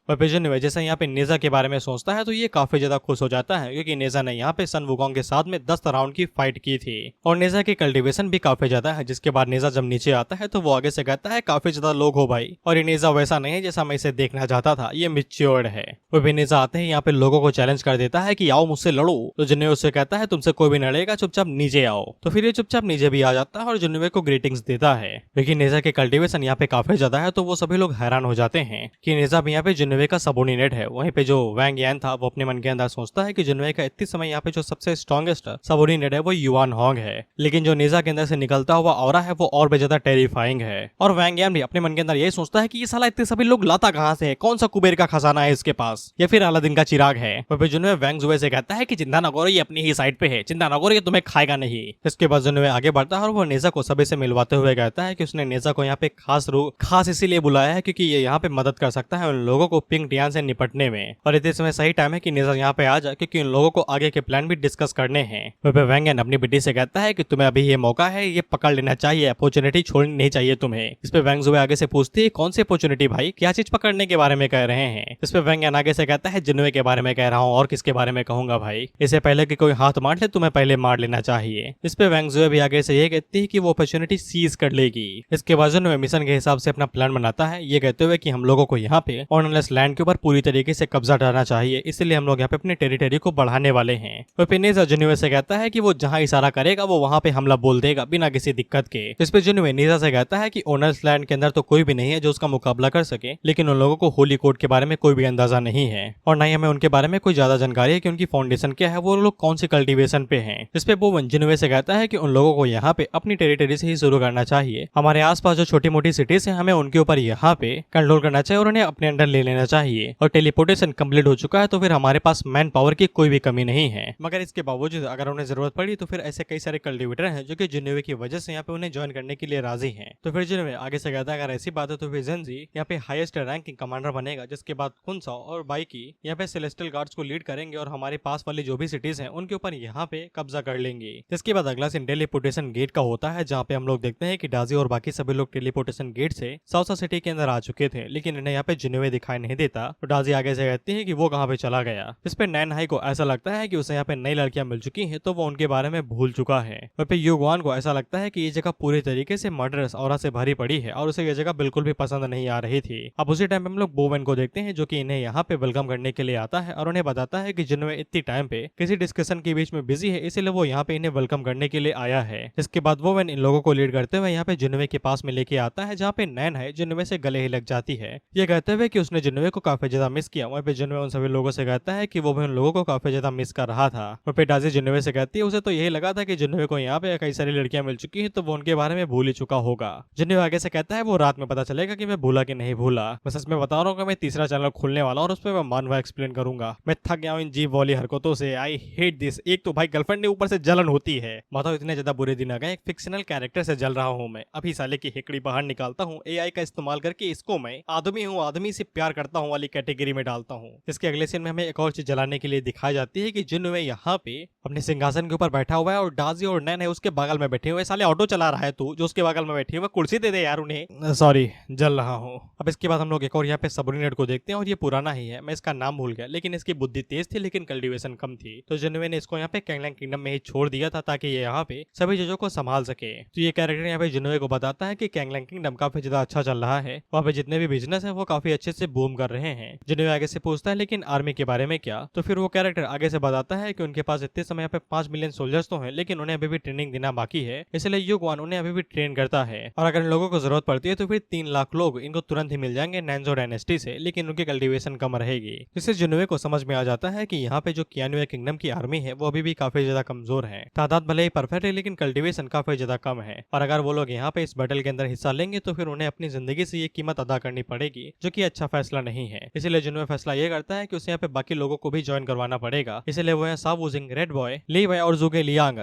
जैसा यहाँ पे नेजा के बारे में सोचता है तो ये काफी ज्यादा खुश हो जाता है क्योंकि नेजा ने यहाँ पे सन वुकोंग के साथ में 10 राउंड की फाइट की थी और नेजा की कल्टीवेशन भी काफी ज्यादा है। जिसके बाद नेजा जब नीचे आता है तो वो आगे से कहता है काफी ज्यादा लोग हो भाई, और ये नेजा वैसा नहीं है जैसा मैं इसे देखना चाहता था, ये मैच्योर्ड है। वो भी नेजा आते हैं यहाँ पे लोगों को चैलेंज कर देता है कि आओ मुझसे लड़ो। तो जुनवे उससे कहता है तुमसे कोई भी न लड़ेगा, चुपचाप नीचे आओ। तो फिर ये चुपचाप नीचे भी आ जाता है और जुनवे को ग्रीटिंग्स देता है। लेकिन नेजा के कल्टीवेशन यहाँ पे काफी ज्यादा है तो वो सभी लोग हैरान हो जाते हैं कि नेजा भी यहाँ पे जुनवे जिनवे का सबोर्डिनेट है। वहीं पे जो वैंग यान था वो अपने मन के अंदर सोचता है कि जिनवे का इतने समय यहाँ पे जो सबसे स्ट्रॉन्गेस्ट सबोर्डिनेट है वो युआन होंग है, लेकिन जो नेजा के अंदर से निकलता हुआ ऑरा है वो और भी ज्यादा टेरिफाइंग है। और वैंग यान भी अपने मन के अंदर यही सोचता है कि ये साला इतने सभी लोग लाता कहाँ से है, कौन सा कुबेर का खजाना है इसके पास, या फिर अलादीन का चिराग है। वहीं पे जिनवे वैंग जुए से कहता है कि चिंता न करो, ये अपनी ही साइड पे है, चिंता न करो, ये तुम्हें खाएगा नहीं। इसके बाद जिनवे आगे बढ़ता है और वो नेजा को सभी से मिलवाते हुए कहता है कि उसने नेजा को यहाँ पे खास इसीलिए बुलाया है क्योंकि ये यहाँ पे मदद कर सकता है उन लोगों को पिंक टियान से निपटने में, और इतने समय सही टाइम है कि नेजा यहाँ पे आ जाए क्योंकि उन लोगों को आगे के प्लान भी डिस्कस करने हैं। वहीं पे वैंग यान अपनी बेटी से कहता है कि तुम्हें अभी ये मौका है, ये पकड़ लेना चाहिए, अपॉर्चुनिटी छोड़नी नहीं चाहिए तुम्हें। इस पे वैंग जुए आगे से पूछती है कौन सी अपॉर्चुनिटी भाई, क्या चीज पकड़ने के बारे में कह रहे हैं। इस पे वैंग यान आगे से कहता है जिनवे के बारे में कह रहा हूँ, और किसके बारे में कहूंगा भाई, इससे पहले कि कोई हाथ मार ले तुम्हें पहले मार लेना चाहिए। इस पे वैंग जुए भी आगे से ये कहती है कि वो अपॉर्चुनिटी सीज कर लेगी। इसके बाद जिनवे मिशन के हिसाब से अपना प्लान बनाता है, ये कहते हुए कि हम लोगों को यहाँ पे ऑनलेस लैंड के ऊपर पूरी तरीके से कब्जा डालना चाहिए, इसलिए हम लोग यहाँ पे अपने टेरिटरी को बढ़ाने वाले हैं। तो नेजा जिनवे से कहता है कि वो जहाँ इशारा करेगा वो वहाँ पे हमला बोल देगा बिना किसी दिक्कत के। इस पे जिनवे नेजा से कहता है कि ऑनलेस लैंड के अंदर तो कोई भी नहीं है जो उसका मुकाबला कर सके, लेकिन उन लोगों को होली कोड के बारे में कोई भी अंदाजा नहीं है और ना ही हमें उनके बारे में कोई ज्यादा जानकारी है कि उनकी फाउंडेशन क्या है, वो लोग कौन सी कल्टीवेशन पे हैं। इस पे वो जिनवे से कहता है कि उन लोगों को यहाँ पे अपनी टेरिटरी से ही शुरू करना चाहिए, हमारे आसपास जो छोटी मोटी सिटीज है हमें उनके ऊपर यहाँ पे कंट्रोल करना चाहिए और उन्हें अपने अंडर ले लेना चाहिए। और टेलीपोर्टेशन कंप्लीट हो चुका है तो फिर हमारे पास मैन पावर की कोई भी कमी नहीं है, मगर इसके बावजूद अगर उन्हें जरूरत पड़ी तो फिर ऐसे कई सारे कल्टिवेटर हैं जो कि जिनवे की वजह से यहाँ पे उन्हें ज्वाइन करने के लिए राजी हैं। तो फिर जिनवे आगे से कहता है अगर ऐसी बात है तो फिर जेंजी यहाँ पे हाईएस्ट रैंकिंग कमांडर बनेगा, जिसके बाद खुनसा और बाइकी यहाँ पे सेलेस्टियल गार्ड्स को लीड करेंगे और हमारे पास वाली जो भी सिटीज हैं उनके ऊपर यहाँ पे कब्जा कर लेंगे। इसके बाद अगला सीन टेलीपोर्टेशन गेट का होता है, जहाँ पे हम लोग देखते हैं कि डाजी और बाकी सभी लोग टेलीपोर्टेशन गेट से साउसा सिटी के अंदर आ चुके थे, लेकिन इन्हें यहाँ पे जिनवे दिखाई नहीं देता। तो डाजी आगे से कहती है कि वो कहाँ पे चला गया। इस पे नैन हाई को ऐसा लगता है कि उसे यहाँ पे नई लड़कियां मिल चुकी हैं तो वो उनके बारे में भूल चुका है। वहीं पे युगवान को ऐसा लगता है कि ये जगह पूरी तरीके से मर्डरस ऑरा से भरी पड़ी है और उसे ये जगह बिल्कुल भी पसंद नहीं आ रही थी। अब उसी टाइम पे हम लोग बोवेन को देखते हैं जो कि इन्हें यहाँ पे वेलकम करने के लिए आता है और उन्हें बताता है कि जिनवे इतनी टाइम पे किसी डिस्कशन के बीच में बिजी है, इसलिए वो यहाँ पे इन्हें वेलकम करने के लिए आया है। इसके बाद बोवेन इन लोगों को लीड करते हुए यहाँ पे जिनवे के पास में लेके आता है, जहाँ पे नैन है जिनवे से गले ही लग जाती है, ये कहते हुए कि उसने जिनवे को काफी ज्यादा मिस किया। वहीं पे जिनवे उन सभी लोगों से कहता है कि वो भी उन लोगों को काफी ज्यादा मिस कर रहा था। वहीं पे डाजी जिनवे से कहती है उसे तो यही लगा था कि जिनवे को यहाँ पे कई सारी लड़कियां मिल चुकी हैं तो वो उनके बारे में भूल ही चुका होगा। जिनवे आगे से कहता है वो रात में पता चलेगा कि मैं भूला कि नहीं भूला। मैं सच में बता रहा हूँ कि मैं तीसरा चैनल खोलने वाला हूँ और उसमें मैं मानवा एक्सप्लेन करूंगा। मैं थक गया हूँ इन जीव वाली हरकतों से, आई हेट दिस। एक तो भाई गर्लफ्रेंड ने ऊपर से जलन होती है, बताओ इतने ज्यादा बुरे दिन आ गए, एक फिक्शनल कैरेक्टर से जल रहा हूँ मैं। अभी साले की हेकड़ी बाहर निकालता हूँ, एआई का इस्तेमाल करके इसको मैं आदमी हूँ आदमी से प्यार करता हूँ वाली कैटेगरी में डालता हूँ। इसके अगले सीन में हमें एक और चीज जलाने के लिए दिखाई जाती है कि जिनवे यहाँ पे अपने सिंहासन के ऊपर बैठा हुआ है और डाजी और नैन है उसके बगल में बैठे हुए। साले ऑटो चला रहा है तू जो उसके बगल में बैठी हुए, कुर्सी दे दे यार उन्हें, सॉरी जल रहा हूँ। अब इसके बाद हम लोग एक और यहाँ पे सबोर्डिनेट को देखते हैं और ये पुराना ही है, मैं इसका नाम भूल गया, लेकिन इसकी बुद्धि तेज थी लेकिन कल्टीवेशन कम थी। तो जिनवे ने इसको यहाँ पे कैंगलैंग किंगडम में ही छोड़ दिया था ताकि ये यहाँ पे सभी चीजों को संभाल सके। तो ये कैरेक्टर यहाँ पे जिनवे को बताता है कि कैंगलैंग किंगडम काफी ज्यादा अच्छा चल रहा है, वहाँ पे जितने भी बिजनेस है वो काफी अच्छे से बूम कर रहे हैं। जिनवे आगे से पूछता है लेकिन आर्मी के बारे में क्या, तो फिर वो कैरेक्टर आगे से बताता है कि उनके पास इतने समय यहाँ पे 5 मिलियन सोल्जर्स तो हैं, लेकिन उन्हें अभी भी ट्रेनिंग देना बाकी है, इसलिए युगवान उन्हें अभी भी ट्रेन करता है और अगर इन लोगों को जरूरत पड़ती है तो फिर 3 लाख लोग इनको तुरंत ही मिल जाएंगे नैंजो डायनेस्टी से, लेकिन उनकी कल्टीवेशन कम रहेगी। इससे जिनवे को समझ में आ जाता है कि यहाँ पे जो कियानुए किंगडम की आर्मी है वो अभी भी काफी ज्यादा कमजोर है, तादाद भले ही परफेक्ट है लेकिन कल्टीवेशन काफी ज्यादा कम है और अगर वो लोग यहाँ पे इस बैटल के अंदर हिस्सा लेंगे तो फिर उन्हें अपनी जिंदगी से ये कीमत अदा करनी पड़ेगी, जो कि अच्छा फैसला नहीं है। इसलिए जिनवे फैसला ये करता है कि उसे यहाँ पे बाकी लोगों को भी ज्वाइन करवाना पड़ेगा, इसलिए वो यहाँ सावुजिंग, रेड बॉय, ली वाई और जुगे लियांग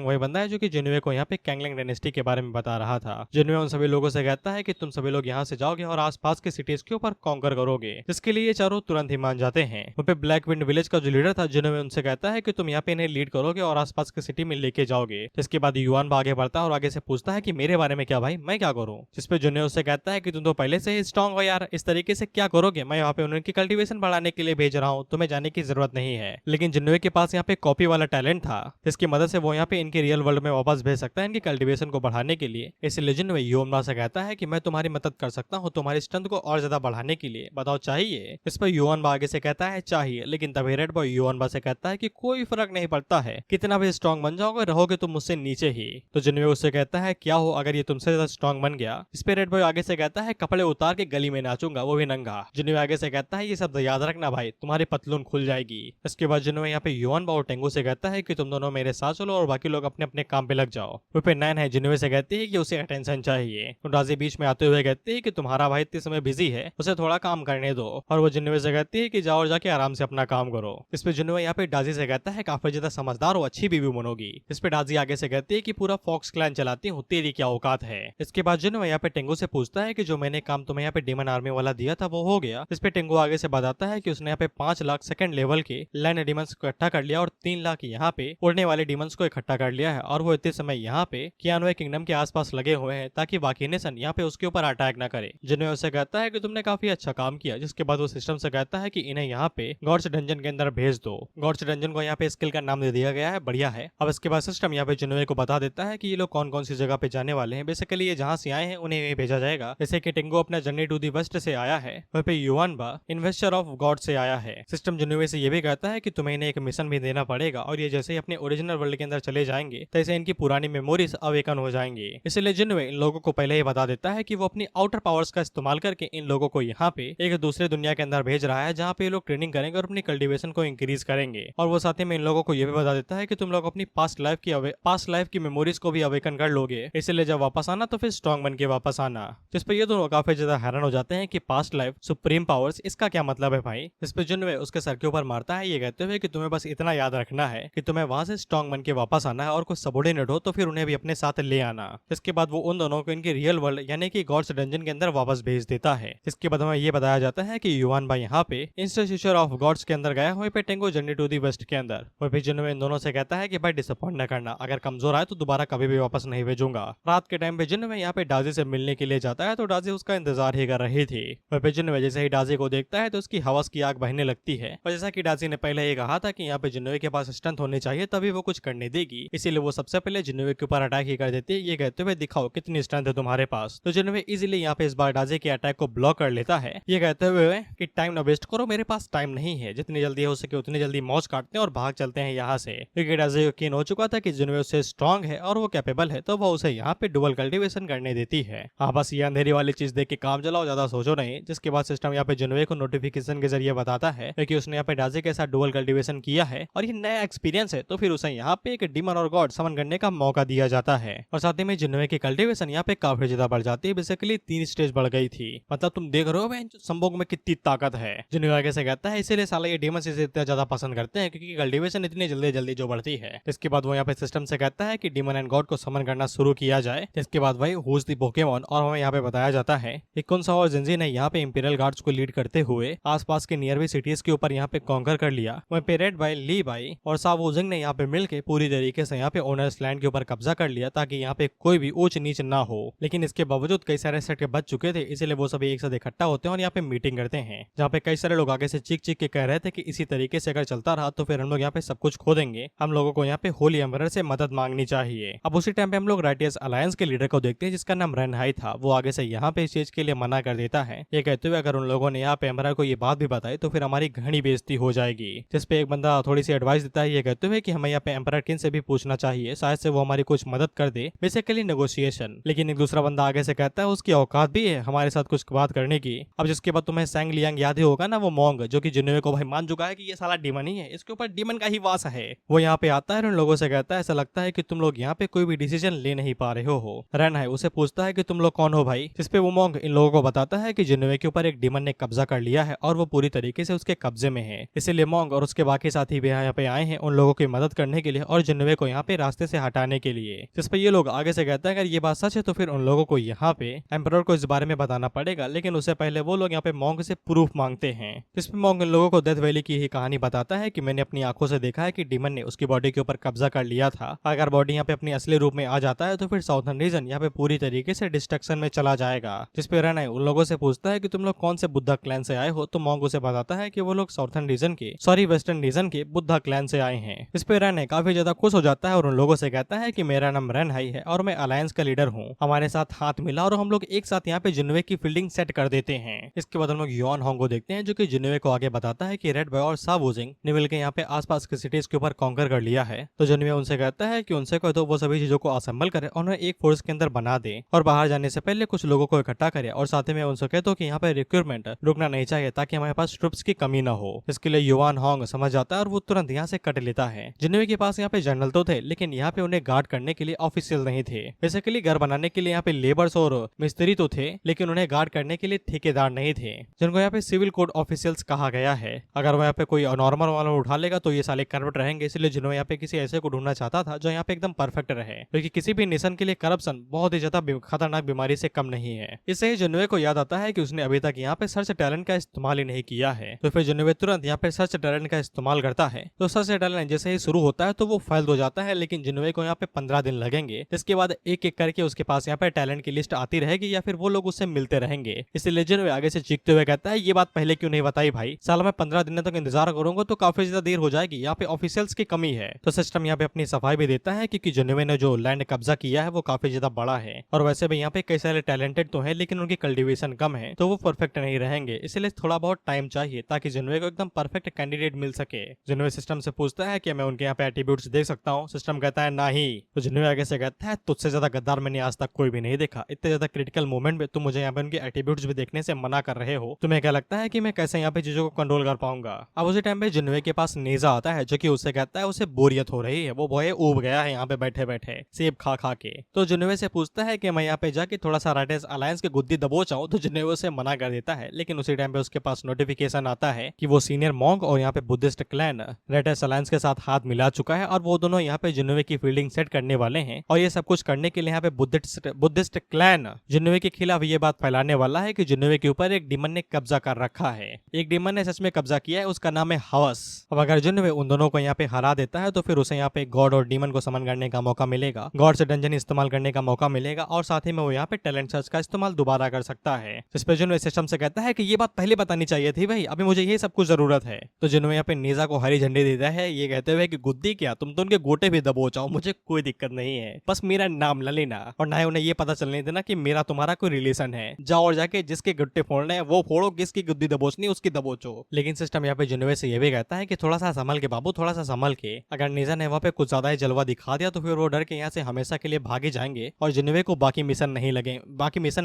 वही बंदा है जो कि जिनवे को यहाँ पे कैंगलैंग डायनेस्टी के बारे में बता रहा था। जिनवे उन सभी लोगों से कहता है कि तुम सभी लोग यहाँ से जाओगे और आसपास के सिटीज के ऊपर कॉन्कर करोगे, जिसके लिए ये चारों तुरंत ही मान जाते हैं। वहाँ पे ब्लैक विंड विलेज का जो लीडर था जिनवे उनसे कहता है कि तुम यहाँ पे इन्हें लीड करोगे और आसपास के सिटी में लेके जाओगे। जिसके बाद युआन आगे बढ़ता है और आगे से पूछता है कि मेरे बारे में क्या भाई, मैं क्या करूँ। जिसपे जिनवे उससे कहता है कि तुम तो पहले से ही स्ट्रॉन्ग हो यार, इस तरीके से क्या करोगे, मैं यहाँ पे उनकी कल्टीवेशन बढ़ाने के लिए भेज रहा हूँ, तुम्हें जाने की जरूरत नहीं है। लेकिन जिनवे के पास यहाँ पे कॉपी वाला टैलेंट था जिसकी मदद से वो यहाँ पे इनके रियल वर्ल्ड में वापस भेज सकता है इनकी कल्टीवेशन को बढ़ाने के लिए। इसलिए जिनवे योमना से कहता है कि मैं तुम्हारी मदद कर सकता हूँ, तुम्हारी तुम्हारी स्ट्रेंथ को और ज्यादा बढ़ाने के लिए, बताओ चाहिए? इस पर युआनबा आगे से कहता है चाहिए, लेकिन तभी रेड बॉय युआनबा से कहता है कि कोई फर्क नहीं पड़ता है, कितना भी स्ट्रॉन्ग बन जाओगे रहोगे तुम मुझसे नीचे ही। तो जिन्वे उससे कहता है क्या हो अगर ये तुमसे ज्यादा स्ट्रॉन्ग बन गया? इस पे रेड बॉय आगे से कहता है कपड़े उतार के गली में नाचूंगा, वो भी नंगा। जिन्वे आगे से कहता है ये सब याद रखना भाई, तुम्हारी पतलून खुल जाएगी। इसके बाद जिन्वे यहाँ पे युआनबा और टेंगू से कहता है कि तुम दोनों मेरे साथ चलो और बाकी लोग अपने अपने काम पे लग जाओ। वो पे नैन है जिन्वे से कहती है कि उसे अटेंशन चाहिए। तो राजी बीच में आते हुए कहती है कि तुम्हारा भाई इतने समय बिजी है, उसे थोड़ा काम करने दो। और वो जिन्वे से कहती है कि जाओ और जाके आराम से अपना काम करो। इस पे जिन्वे यहाँ पे डाजी से कहता है काफी ज्यादा समझदार हो, अच्छी बीवी बनोगी। इस पे डाजी आगे से कहती है कि पूरा फॉक्स क्लैन चलाती हूँ, तेरी क्या औकात है। इसके बाद जिन्वे यहाँ पे टेंगू से पूछता है कि जो मैंने काम तुम्हें यहाँ पे डेमन आर्मी वाला दिया था वो हो गया? इस पे टेंगू आगे से बताता है कि उसने यहाँ पे 5 लाख सेकंड लेवल के लैंड डीमंस को इकट्ठा कर लिया और 3 लाख यहाँ पे उड़ने वाले डीमंस को इकट्ठा कर लिया है, और वो इतने समय यहाँ पे कियानवे किंगडम के आसपास लगे हुए हैं ताकि बाकी नेशन यहाँ पे उसके ऊपर अटैक न करे। जिन्वे उसे कहता है कि तुमने काफी अच्छा काम किया। जिसके बाद वो सिस्टम से कहता है कि इन्हें यहाँ पे गॉड्स डंजन के अंदर भेज दो। गॉड्स डंजन को यहाँ पे स्किल का नाम दे दिया गया है, बढ़िया है। अब इसके बाद सिस्टम यहाँ पे जिन्वे को बता देता है कि ये लोग कौन कौन सी जगह पे जाने वाले हैं। बेसिकली ये जहाँ से आए हैं उन्हें यहीं भेजा जाएगा। जैसे कि टेंगो अपना जर्नी टू दी वेस्ट से आया है, वहीं पे युआनबा इन्वेस्टर ऑफ गॉड से आया है। सिस्टम जिन्वे से ये भी कहता है कि तुम्हें इन्हें एक मिशन भी देना पड़ेगा, और ये जैसे ही अपने ओरिजिनल वर्ल्ड के अंदर चले जाएंगे तैसे इनकी पुरानी मेमोरीज अवेकन हो जाएंगी। इसलिए जिन्वे इन लोगों को पहले ही बता देता है कि वो अपनी आउटर पावर्स का इस्तेमाल करके इन लोगों को यहाँ पे एक दूसरे दुनिया के अंदर भेज रहा है, जहाँ पे ये लोग ट्रेनिंग करेंगे और अपनी कल्टीवेशन को इंक्रीज करेंगे। और वो साथ में इन लोगों को ये भी बता देता है कि तुम लोग अपनी पास्ट लाइफ की मेमोरीज को भी अवेकन कर लोगे, इसलिए जब वापस आना तो फिर स्ट्रॉन्ग बन के वापस आना। जिस पे ये दोनों काफी ज्यादा हैरान हो जाते हैं कि पास्ट लाइफ सुप्रीम पावर्स, इसका क्या मतलब है भाई? इस पे जिन्वे उसके सर के ऊपर मारता है, ये कहते हुए कि तुम्हें बस इतना याद रखना है कि तुम्हें वहां से स्ट्रॉन्ग बन के वापस आना है, और कुछ सबॉर्डिनेट हो तो फिर उन्हें भी अपने साथ ले आना। इसके बाद वो उन दोनों को इनके रियल वर्ल्ड यानी कि गॉड्स डंजन के अंदर वापस भेज देता है। इसके बाद हमें ये बताया जाता है कि युआनबा यहाँ पे इंस्टीट्यूशन ऑफ गॉड्स के अंदर गया, वहीं पे टेंगो जर्नी टू दी वेस्ट के अंदर। वहीं पे जिन्वे इन दोनों से कहता है कि भाई डिसअपॉइंट न करना, अगर कमजोर आए तो दोबारा कभी भी वापस नहीं भेजूंगा। रात के टाइम पे जिन्वे यहाँ पे डाजी से मिलने के लिए जाता है, तो डाजी उसका इंतजार ही कर रही थी। वहीं पे जिन्वे जैसे ही डाजी को देखता है तो उसकी हवस की आग बहने लगती है, और जैसा कि डाजी ने पहले ये कहा था कि यहाँ पे जिन्वे के पास स्ट्रेंथ होनी चाहिए तभी वो कुछ करने देगी, इसीलिए वो सबसे पहले जिन्वे के ऊपर अटैक ही कर देती है, ये कहते हुए दिखाओ कितनी स्ट्रेंथ है तुम्हारे पास। तो जिन्वे इजीली यहाँ पे इस बार डाजी के अटैक को ब्लॉक कर लेता है, ये कहते हुए कि टाइम न वेस्ट करो, मेरे पास टाइम नहीं है, जितनी जल्दी हो सके उतनी जल्दी मौज काटते हैं और भाग चलते हैं यहाँ से। क्योंकि डाजी यकीन हो चुका था कि जिन्वे उससे स्ट्रॉन्ग है और वो कैपेबल है, तो वो उसे यहाँ पे डुअल कल्टीवेशन करने देती है। हाँ बस ये अंधेरी वाली चीज देख के काम चलाओ, ज्यादा सोचो नहीं। जिसके बाद सिस्टम यहाँ पे जिन्वे को नोटिफिकेशन के जरिए बताता है कि उसने यहाँ पे डाजी के साथ डुअल कल्टीवेशन किया है और ये नया एक्सपीरियंस है, तो फिर उसे यहाँ पे एक डीमन और गॉड समन करने का मौका दिया जाता है। और साथ ही में जिन्वे की कल्टीवेशन यहाँ पे काफी ज्यादा बढ़ जाती है, बेसिकली 3 स्टेज बढ़ गई थी। मतलब तुम देख रहे हो संभोग में कितनी ताकत है। जिन्वे आगे से कहता है इसीलिए साला ये डीमन इसे इतना ज्यादा पसंद करते हैं, क्योंकि कल्टीवेशन इतनी जल्दी जल्दी जो बढ़ती है। इसके बाद वो यहाँ पे सिस्टम से कहता है कि डीमन एंड गॉड को समन करना शुरू किया जाए। इसके बाद वही हुज द पोकेमॉन, और हमें यहाँ पे बताया जाता है कि कुनसा और जिंजी ने यहाँ पे इंपीरियल गार्ड्स को लीड करते हुए आसपास के नियरबी सिटीज के ऊपर यहाँ पे कॉन्कर कर लिया। वहीं पे रेड बाई, ली बाई और सावोजिंग ने यहाँ पे मिलकर पूरी तरीके से यहाँ पे ओनर्स लैंड के ऊपर कब्जा कर लिया, ताकि यहाँ पे कोई भी ऊंच नीच ना हो। लेकिन इसके बावजूद कई सारे सेट बच चुके थे, इसलिए वो सभी एक साथ इकट्ठा होते हैं और यहाँ पे मीटिंग करते हैं, जहाँ पे कई सारे लोग आगे से चीख चीख के कह रहे थे कि इसी तरीके से अगर चलता रहा तो फिर हम लोग यहाँ पे सब कुछ खो देंगे, हम लोगों को यहाँ पे होली एम्परर से मदद मांगनी चाहिए। अब उसी टाइम पे हम लोग राइटियस अलायंस के लीडर को देखते हैं, जिसका नाम रेनहाई था। वो आगे से यहाँ पे इस चीज के लिए मना कर देता है, ये कहते हुए अगर उन लोगों ने यहाँ पे एम्परर को ये बात भी बताई तो फिर हमारी घनी बेइज्जती हो जाएगी। जिसपे एक बंदा थोड़ी सी एडवाइस देता है, ये कहते हुए कि हमें यहाँ पे एम्परर किन से भी पूछना चाहिए, शायद से वो हमारी कुछ मदद कर दे, बेसिकली नेगोशिएशन। लेकिन एक दूसरा बंदा आगे से कहता है उसकी औकात भी है हमारे साथ कुछ बात करने की। अब जिसके बाद तुम्हें सैंग लियांग याद ही होगा ना, वो मोंग जो कि जिन्वे को भाई मान चुका है कि ये साला डीमन ही है, इसके ऊपर डीमन का ही वास है। वो यहाँ पे आता है और उन लोगों से कहता है ऐसा लगता है कि तुम लोग यहाँ पे कोई भी डिसीजन ले नहीं पा रहे हो। रन है उसे पूछता है कि तुम लोग कौन हो भाई, जिसपे वो मोंग इन लोगों को बताता है कि जिन्वे के ऊपर एक डीमन ने कब्जा कर लिया है और वो पूरी तरीके से उसके कब्जे में है। इसीलिए मोंग और उसके बाकी साथी भी यहाँ पे आए हैं उन लोगों की मदद करने के लिए और जिन्वे को यहाँ पे रास्ते से हटाने के लिए। जिसपे ये लोग आगे से कहते हैं अगर ये बात सच है तो फिर उन लोगों को यहाँ पे एम्परर को इस बारे में बताना पड़ेगा, लेकिन उससे पहले वो लोग यहाँ पे मोंग से प्रूफ मांगते हैं। जिसपे मोंग इन लोगों को डेथ वैली की ही कहानी बताता है कि मैंने अपनी आंखों से देखा है कि डीमन ने उसकी बॉडी के ऊपर कब्जा कर लिया था। अगर बॉडी यहाँ पे अपनी असली रूप में आ जाता है तो फिर साउथर्न रीजन यहाँ पे पूरी तरीके से डिस्ट्रक्शन में चला जाएगा। जिसपे रेनाई उन लोगों से पूछता है कि तुम लोग कौन से बुद्धा क्लैन से आए हो, तो मोंग उसे बताता है कि वो लोग साउथर्न रीजन के वेस्टर्न रीजन के बुद्धा क्लैन से आए हैं। इस पे रेनाई काफी ज्यादा खुश हो जाता है और उन लोगों से कहता है कि मेरा नाम रेनहाई है और मैं अलायंस का लीडर हूँ, हमारे साथ हाथ मिला और हम लोग एक साथ यहाँ पे जिन्वे की फील्डिंग सेट कर देते हैं। इसके बाद हम लोग युआन होंग को देखते हैं जो कि जिन्वे को आगे बताता है कि रेड बॉय और सा वुजिंग ने मिलकर यहाँ पे आसपास के सिटीज के ऊपर कॉन्कर कर लिया है। तो जिन्वे उनसे कहता है कि उनसे कहो तो वो सभी चीजों को असेंबल करे और उन्हें एक फोर्स के अंदर बना दे और बाहर जाने से पहले कुछ लोगों को इकट्ठा करे और साथ में उनसे कह दो कि यहाँ पे रिक्रूटमेंट रुकना नहीं चाहिए ताकि हमारे पास ट्रुप्स की कमी ना हो। इसके लिए युआन होंग समझ जाता है और वो तुरंत यहाँ से कट लेता है। जिन्वे के पास यहाँ पे जनरल तो थे लेकिन यहाँ पे उन्हें गार्ड करने के लिए ऑफिशियल नहीं थे। बेसिकली घर बनाने के लिए यहाँ पे लेबर्स और मिस्त्री तो थे लेकिन उन्हें गार्ड करने के लिए ठेकेदार नहीं थे जिनको यहाँ पे सिविल कोड ऑफिशियल्स कहा गया है। अगर वो यहाँ पे कोई नॉर्मल वाला उठा लेगा तो ये साले करप्ट रहेंगे, इसलिए जिन्होंने यहाँ पे किसी ऐसे को ढूंढना चाहता था जो यहाँ पे एकदम परफेक्ट रहे, क्योंकि किसी भी नेशन के लिए करप्शन बहुत ही ज्यादा खतरनाक बीमारी से कम नहीं है। इससे ही जिन्वे को याद आता है कि उसने अभी तक यहाँ पे सर्च टैलेंट का इस्तेमाल ही नहीं किया है। तो फिर जिन्वे तुरंत यहाँ पे सर्च टैलेंट का इस्तेमाल करता है। तो सर्च टैलेंट जैसे ही शुरू होता है तो वो फेल हो जाता है, लेकिन जिन्वे को यहाँ पे 15 दिन लगेंगे। इसके बाद एक एक करके उसके पास यहाँ पे टैलेंट की लिस्ट आती रहेगी या फिर वो लोग उससे मिलते रहेंगे। इसलिए जिन्वे आगे से चीखते हुए कहता है ये बात पहले क्यों नहीं बताई भाई, साला मैं 15 दिन तक इंतजार करूंगा तो काफी ज्यादा देर हो जाएगी, यहाँ पे ऑफिशियल्स की कमी है। तो सिस्टम यहाँ पे अपनी सफाई भी देता है क्योंकि जिन्वे ने जो लैंड कब्जा किया है वो काफी ज्यादा बड़ा है और वैसे भी यहाँ पे कई सारे टैलेंटेड तो है लेकिन उनकी कल्टीवेशन कम है तो वो परफेक्ट नहीं रहेंगे, इसलिए थोड़ा बहुत टाइम चाहिए ताकि जिन्वे को एकदम परफेक्ट कैंडिडेट मिल सके। जिन्वे सिस्टम से पूछता है कि मैं उनके यहाँ पे एट्रीब्यूट्स देख सकता हूँ। सिस्टम कहता है नहीं। तो जिन्वे आगे से कहता है तुझसे ज्यादा गद्दार मैंने आज तक कोई भी नहीं देखा, इतने ज्यादा क्रिटिकल मोमेंट में तुम मुझे यहाँ पे उनके एट्रीब्यूट्स भी देखने से मना कर रहे हो, तुम्हें क्या लगता है कि मैं कैसे यहाँ पे चीजों को कंट्रोल कर पाऊंगा। अब उसी टाइम पे जिन्वे के पास नेजा आता है जो कि उससे कहता है उसे बोरियत हो रही है, वो बॉय ऊब गया है यहाँ पे बैठे बैठे सेब खा खा के। तो जिन्वे से पूछता है कि मैं यहाँ पे जाके थोड़ा सा राइटर्स अलायंस के गुद्दी दबोच आऊं, तो जिन्वे उसे मना कर देता है। लेकिन उसी टाइम पे उसके पास नोटिफिकेशन आता है कि वो सीनियर मॉन्क और यहाँ पे बुद्धिस्ट क्लैन राइटर्स अलायंस के साथ हाथ मिला चुका है और वो दोनों यहाँ पे जिन्वे की फील्डिंग सेट करने वाले हैं। और ये सब कुछ करने के लिए यहाँ पे बुद्धिस्ट क्लैन जिन्वे के खिलाफ ये बात फैलाने वाला है कि जिन्वे के ऊपर एक डीमन ने कब्जा कर रखा है। एक डीमन ने सच में कब्जा किया है, उसका नाम है हवस। अब अगर जिन्वे उन दोनों को यहाँ पे हरा देता है तो फिर उसे यहाँ पे गॉड और डीमन को समन करने का मौका मिलेगा, गॉड से डंजन इस्तेमाल करने का मौका मिलेगा और साथ ही में वो यहाँ पे टैलेंट सर्च का इस्तेमाल दोबारा कर सकता है। जिस पे जिन्वे सिस्टम से कहता है कि ये बात पहले बतानी चाहिए थी भाई, अभी मुझे ये सब कुछ जरूरत है। तो जिन्वे यहाँ पे नेजा को हरी झंडी देता है ये कहते हुए कि गुद्दी क्या, तुम तो उनके गोटे भी दबोचाओ, मुझे कोई दिक्कत नहीं है, बस मेरा नाम न लेना और ना ही उन्हें ये पता चलने देना कि मेरा तुम्हारा कोई रिलेशन है। जाओ और जाके जिसके गुट्टे फोड़ने हैं वो फोड़ो, किसकी गुद्दी दबोचनी उसकी दबोचो। लेकिन सिस्टम यहाँ पे जिन्वे से ये भी कहता है कि थोड़ा सा संभल के बाबू, थोड़ा सा संभल के, अगर नेजा ने वहाँ पे कुछ ज्यादा ही जलवा दिखा दिया तो फिर वो डर के यहाँ से हमेशा के लिए भागे जाएंगे और जिन्वे को बाकी मिशन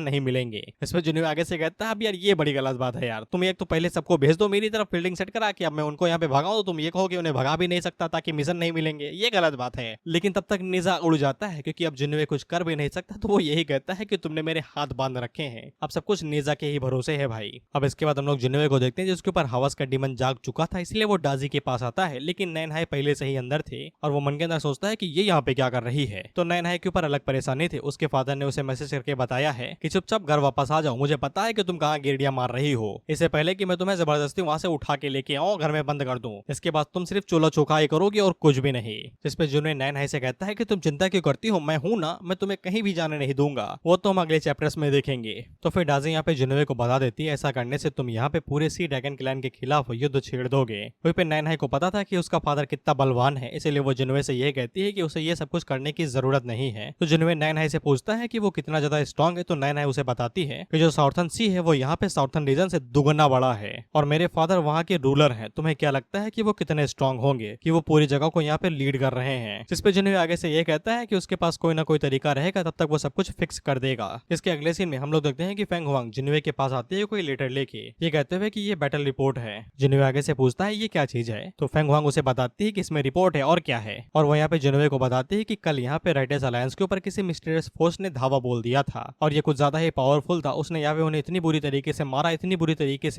नहीं मिलेंगे। इसमें जिन्वे आगे से कहता है अब यार ये बड़ी गलत बात है यार, तुम एक तो पहले सबको भेज दो मेरी तरफ फील्डिंग सेट करा के, अब मैं उनको यहाँ पे भगाऊं तो तुम ये कहो कि उन्हें भगा भी नहीं सकता ताकि मिशन नहीं मिलेंगे, ये गलत बात है। लेकिन तब तक नेजा उड़ जाता है क्योंकि अब जिन्वे कुछ कर भी नहीं सकता तो वो यही कहता है कि तुमने मेरे हाथ बांध रखे हैं, अब सब कुछ नेजा के ही भरोसे है भाई। अब इसके बाद हम लोग जिन्वे को देखते हैं जिसके ऊपर हवस का डीमन जाग चुका था, इसलिए वो डाजी के पास आता है। लेकिन नैन हाई पहले से ही अंदर थे और वो मन के अंदर सोचता है कि ये यहाँ पे क्या कर रही है। तो नैन हाई के ऊपर अलग परेशानी थी, उसके फादर ने उसे मैसेज करके बताया है कि चुपचाप घर वापस आ जाओ, मुझे पता है कि तुम कहाँ गेड़िया मार रही हो, इससे पहले कि मैं तुम्हें जबरदस्ती वहां से उठा के लेके आऊं घर में बंद कर दूं। इसके बाद तुम सिर्फ चूल्हा चौखाई करोगी और कुछ भी नहीं। जिस पे जुने नैन हाई से कहता है कि तुम चिंता क्यों करती हो, मैं हूं ना, मैं तुम्हें कहीं भी जाने नहीं दूंगा, वो तो हम अगले चैप्टर्स में देखेंगे। तो फिर डाजी यहाँ पे जिन्वे को बता देती है ऐसा करने से तुम यहाँ पे पूरे सी ड्रैगन क्लैन के खिलाफ युद्ध छेड़ दोगे। वहीं पे नैन हाई को पता था कि उसका फादर कितना बलवान है, इसलिए वो जिन्वे से ये कहती है कि उसे ये सब कुछ करने की जरूरत नहीं है। तो जिन्वे नैन हाई से पूछता है कि वो कितना ज्यादा स्ट्रॉन्ग है, तो नैन हाई उसे बताती है कि जो साउथर्न सी है वो यहाँ पे साउथर्न रीजन से दुगना बड़ा है और मेरे फादर वहाँ के रूलर हैं, तुम्हें क्या लगता है कि वो कितने स्ट्रॉन्ग होंगे कि वो पूरी जगह को यहाँ पे लीड कर रहे हैं। जिस पे जिन्वे आगे से ये कहता है कि उसके पास कोई ना कोई तरीका रहेगा, तब तक वो सब कुछ फिक्स कर देगा। इसके अगले सीन में हम लोग देखते हैं कि फेंग हुआंग जिन्वे के पास आती है कोई लेटर लेके, ये कहते हुए कि ये बैटल रिपोर्ट है। जिन्वे आगे से पूछता है ये क्या चीज है, तो फेंग हुआंग उसे बताती है कि इसमें रिपोर्ट है और क्या है, और वो यहाँ पे जिन्वे को बताती है कि कल यहाँ पे राइटर्स अलायंस के ऊपर किसी मिस्टीरियस फोर्स ने धावा बोल दिया था और ये कुछ ज्यादा ही पावरफुल था। उसने यहाँ पे उन्हें इतनी बुरी तरीके से